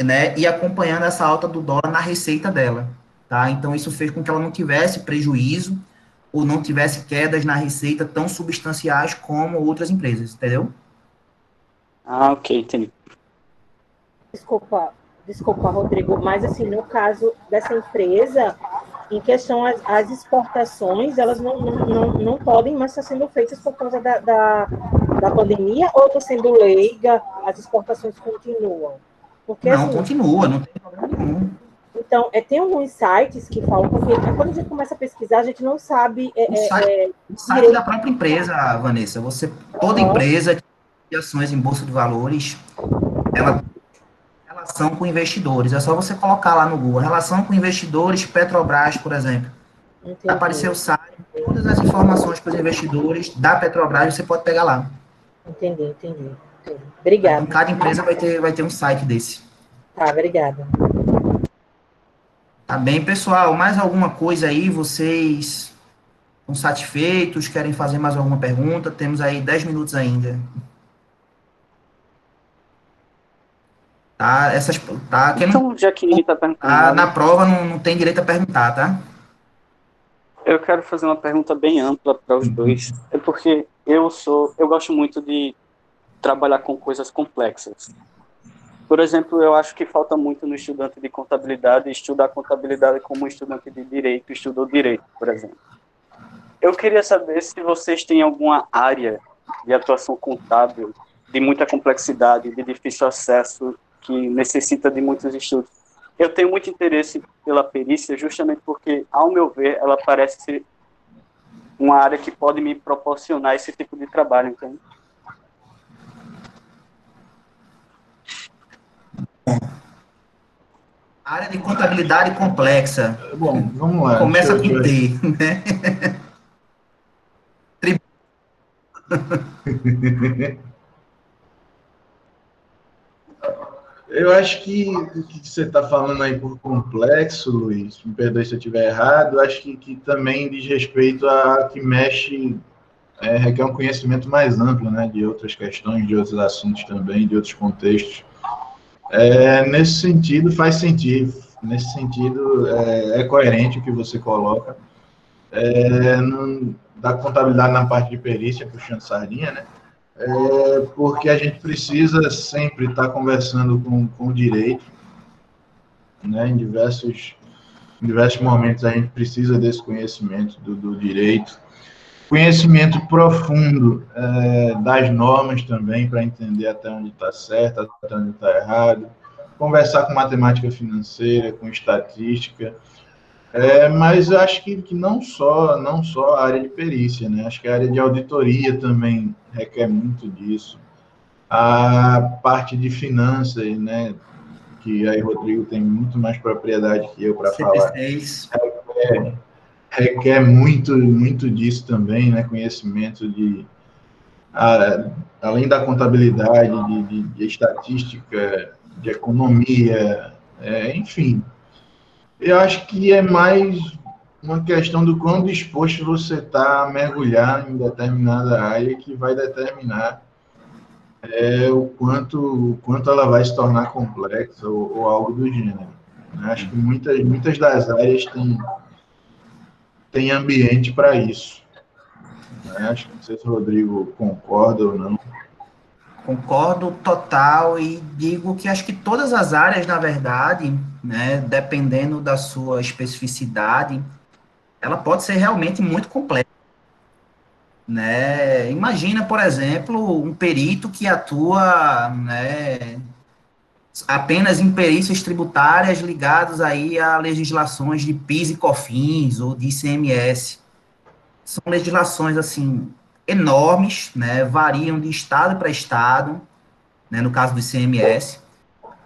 né, e acompanhando essa alta do dólar na receita dela, tá? Então, isso fez com que ela não tivesse prejuízo ou não tivesse quedas na receita tão substanciais como outras empresas, entendeu? Ah, ok, entendi. Desculpa, Rodrigo, mas assim, no caso dessa empresa, em questão as exportações, elas não podem mais estar sendo feitas por causa da pandemia, ou estou sendo leiga, as exportações continuam? Porque, Não, assim, continua, não tem problema nenhum. então, tem alguns sites que falam, porque quando a gente começa a pesquisar, a gente não sabe... O site da própria empresa, Vanessa, toda empresa que tem ações em bolsa de valores, ela tem relação com investidores. É só você colocar lá no Google, relação com investidores, Petrobras, por exemplo. Vai aparecer o site, todas as informações para os investidores da Petrobras, você pode pegar lá. Entendi. Obrigada. Então, cada empresa vai ter um site desse. Tá, obrigada. Tá bem, pessoal? Mais alguma coisa aí? Vocês estão satisfeitos? Querem fazer mais alguma pergunta? Temos aí 10 minutos ainda. Tá? Então, já que ninguém está perguntando na prova não tem direito a perguntar, tá? eu quero fazer uma pergunta bem ampla para os dois. É porque eu gosto muito de trabalhar com coisas complexas. Por exemplo, eu acho que falta muito no estudante de contabilidade estudar contabilidade como um estudante de direito estudou direito, por exemplo. Eu queria saber se vocês têm alguma área de atuação contábil de muita complexidade, de difícil acesso, que necessita de muitos estudos. Eu tenho muito interesse pela perícia justamente porque, ao meu ver, ela parece ser uma área que pode me proporcionar esse tipo de trabalho, entende? Área de contabilidade complexa. Bom, vamos lá. Começa com T, né? Eu acho que o que você está falando aí por complexo, Luiz, me perdoe se eu estiver errado, eu acho que também diz respeito a que mexe, requer um conhecimento mais amplo, né, de outras questões, de outros assuntos também, de outros contextos. Nesse sentido, faz sentido. Nesse sentido, é coerente o que você coloca. Da contabilidade na parte de perícia, puxando sardinha, né? Porque a gente precisa sempre estar conversando com o direito, né? Em diversos momentos a gente precisa desse conhecimento do direito, conhecimento profundo das normas também, para entender até onde está certo, até onde está errado, conversar com matemática financeira, com estatística, mas eu acho que não só a área de perícia, né? Acho que a área de auditoria também requer muito disso. A parte de finanças, né? Que aí o Rodrigo tem muito mais propriedade que eu para falar. Requer muito disso também, né? Conhecimento além da contabilidade, de estatística, de economia, enfim. Eu acho que é mais uma questão do quão disposto você está a mergulhar em determinada área que vai determinar o quanto ela vai se tornar complexa ou algo do gênero. Acho que muitas das áreas têm ambiente para isso. Acho que não sei se o Rodrigo concorda ou não. Concordo total e digo que acho que todas as áreas, na verdade, né, dependendo da sua especificidade, ela pode ser realmente muito complexa. Né? Imagina, por exemplo, um perito que atua, né, apenas em perícias tributárias ligadas aí a legislações de PIS e COFINS ou de ICMS. São legislações, assim, enormes, né, variam de estado para estado, né, no caso do ICMS,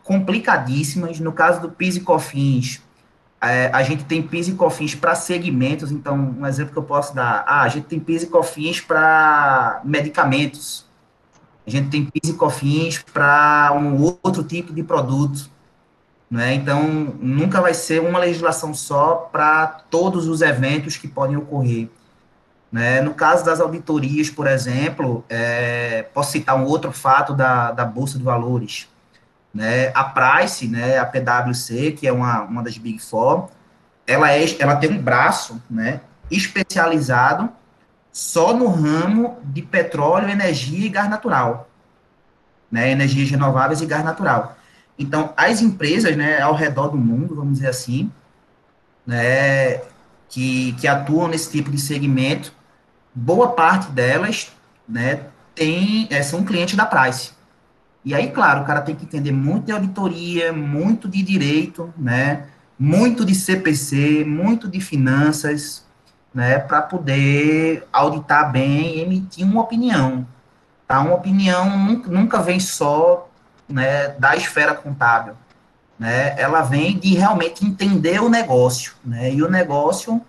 complicadíssimas. No caso do PIS e COFINS, a gente tem PIS e COFINS para segmentos. Então, um exemplo que eu posso dar, a gente tem PIS e COFINS para medicamentos, a gente tem PIS e COFINS para um outro tipo de produto, né? Então, nunca vai ser uma legislação só para todos os eventos que podem ocorrer, né? No caso das auditorias, por exemplo, posso citar um outro fato da Bolsa de Valores, né? A Price, né, a PwC, que é uma das Big Four, ela tem um braço, né, especializado só no ramo de petróleo, energia e gás natural, né, energias renováveis e gás natural. Então, as empresas, né, ao redor do mundo, vamos dizer assim, né, que atuam nesse tipo de segmento, boa parte delas, né, são clientes da Price. E aí, claro, o cara tem que entender muito de auditoria, muito de direito, né, muito de CPC, muito de finanças, né, para poder auditar bem e emitir uma opinião. Tá? Uma opinião nunca vem só, né, da esfera contábil, né? Ela vem de realmente entender o negócio, né? E o negócio,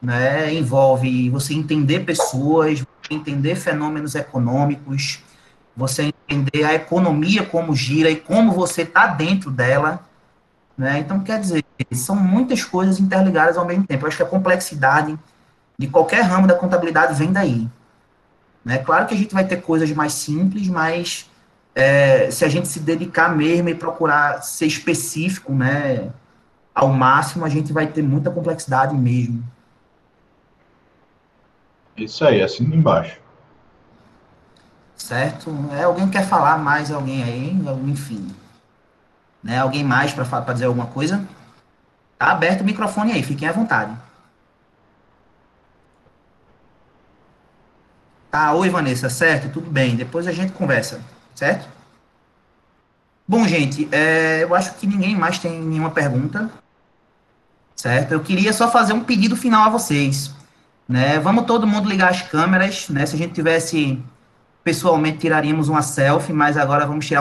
né, envolve você entender pessoas, entender fenômenos econômicos, você entender a economia como gira e como você está dentro dela, né? Então, quer dizer, são muitas coisas interligadas ao mesmo tempo. Eu acho que a complexidade de qualquer ramo da contabilidade vem daí, né? Claro que a gente vai ter coisas mais simples, mas se a gente se dedicar mesmo e procurar ser específico, né, ao máximo, a gente vai ter muita complexidade mesmo. Isso aí, assina embaixo. Certo? Alguém quer falar mais, alguém aí, enfim. Né? Alguém mais para dizer alguma coisa? Tá aberto o microfone aí, fiquem à vontade. Tá, oi Vanessa, certo? Tudo bem, depois a gente conversa, certo? Bom, gente, eu acho que ninguém mais tem nenhuma pergunta, certo? Eu queria só fazer um pedido final a vocês, né? Vamos todo mundo ligar as câmeras, né? Se a gente tivesse pessoalmente, tiraríamos uma selfie, mas agora vamos tirar um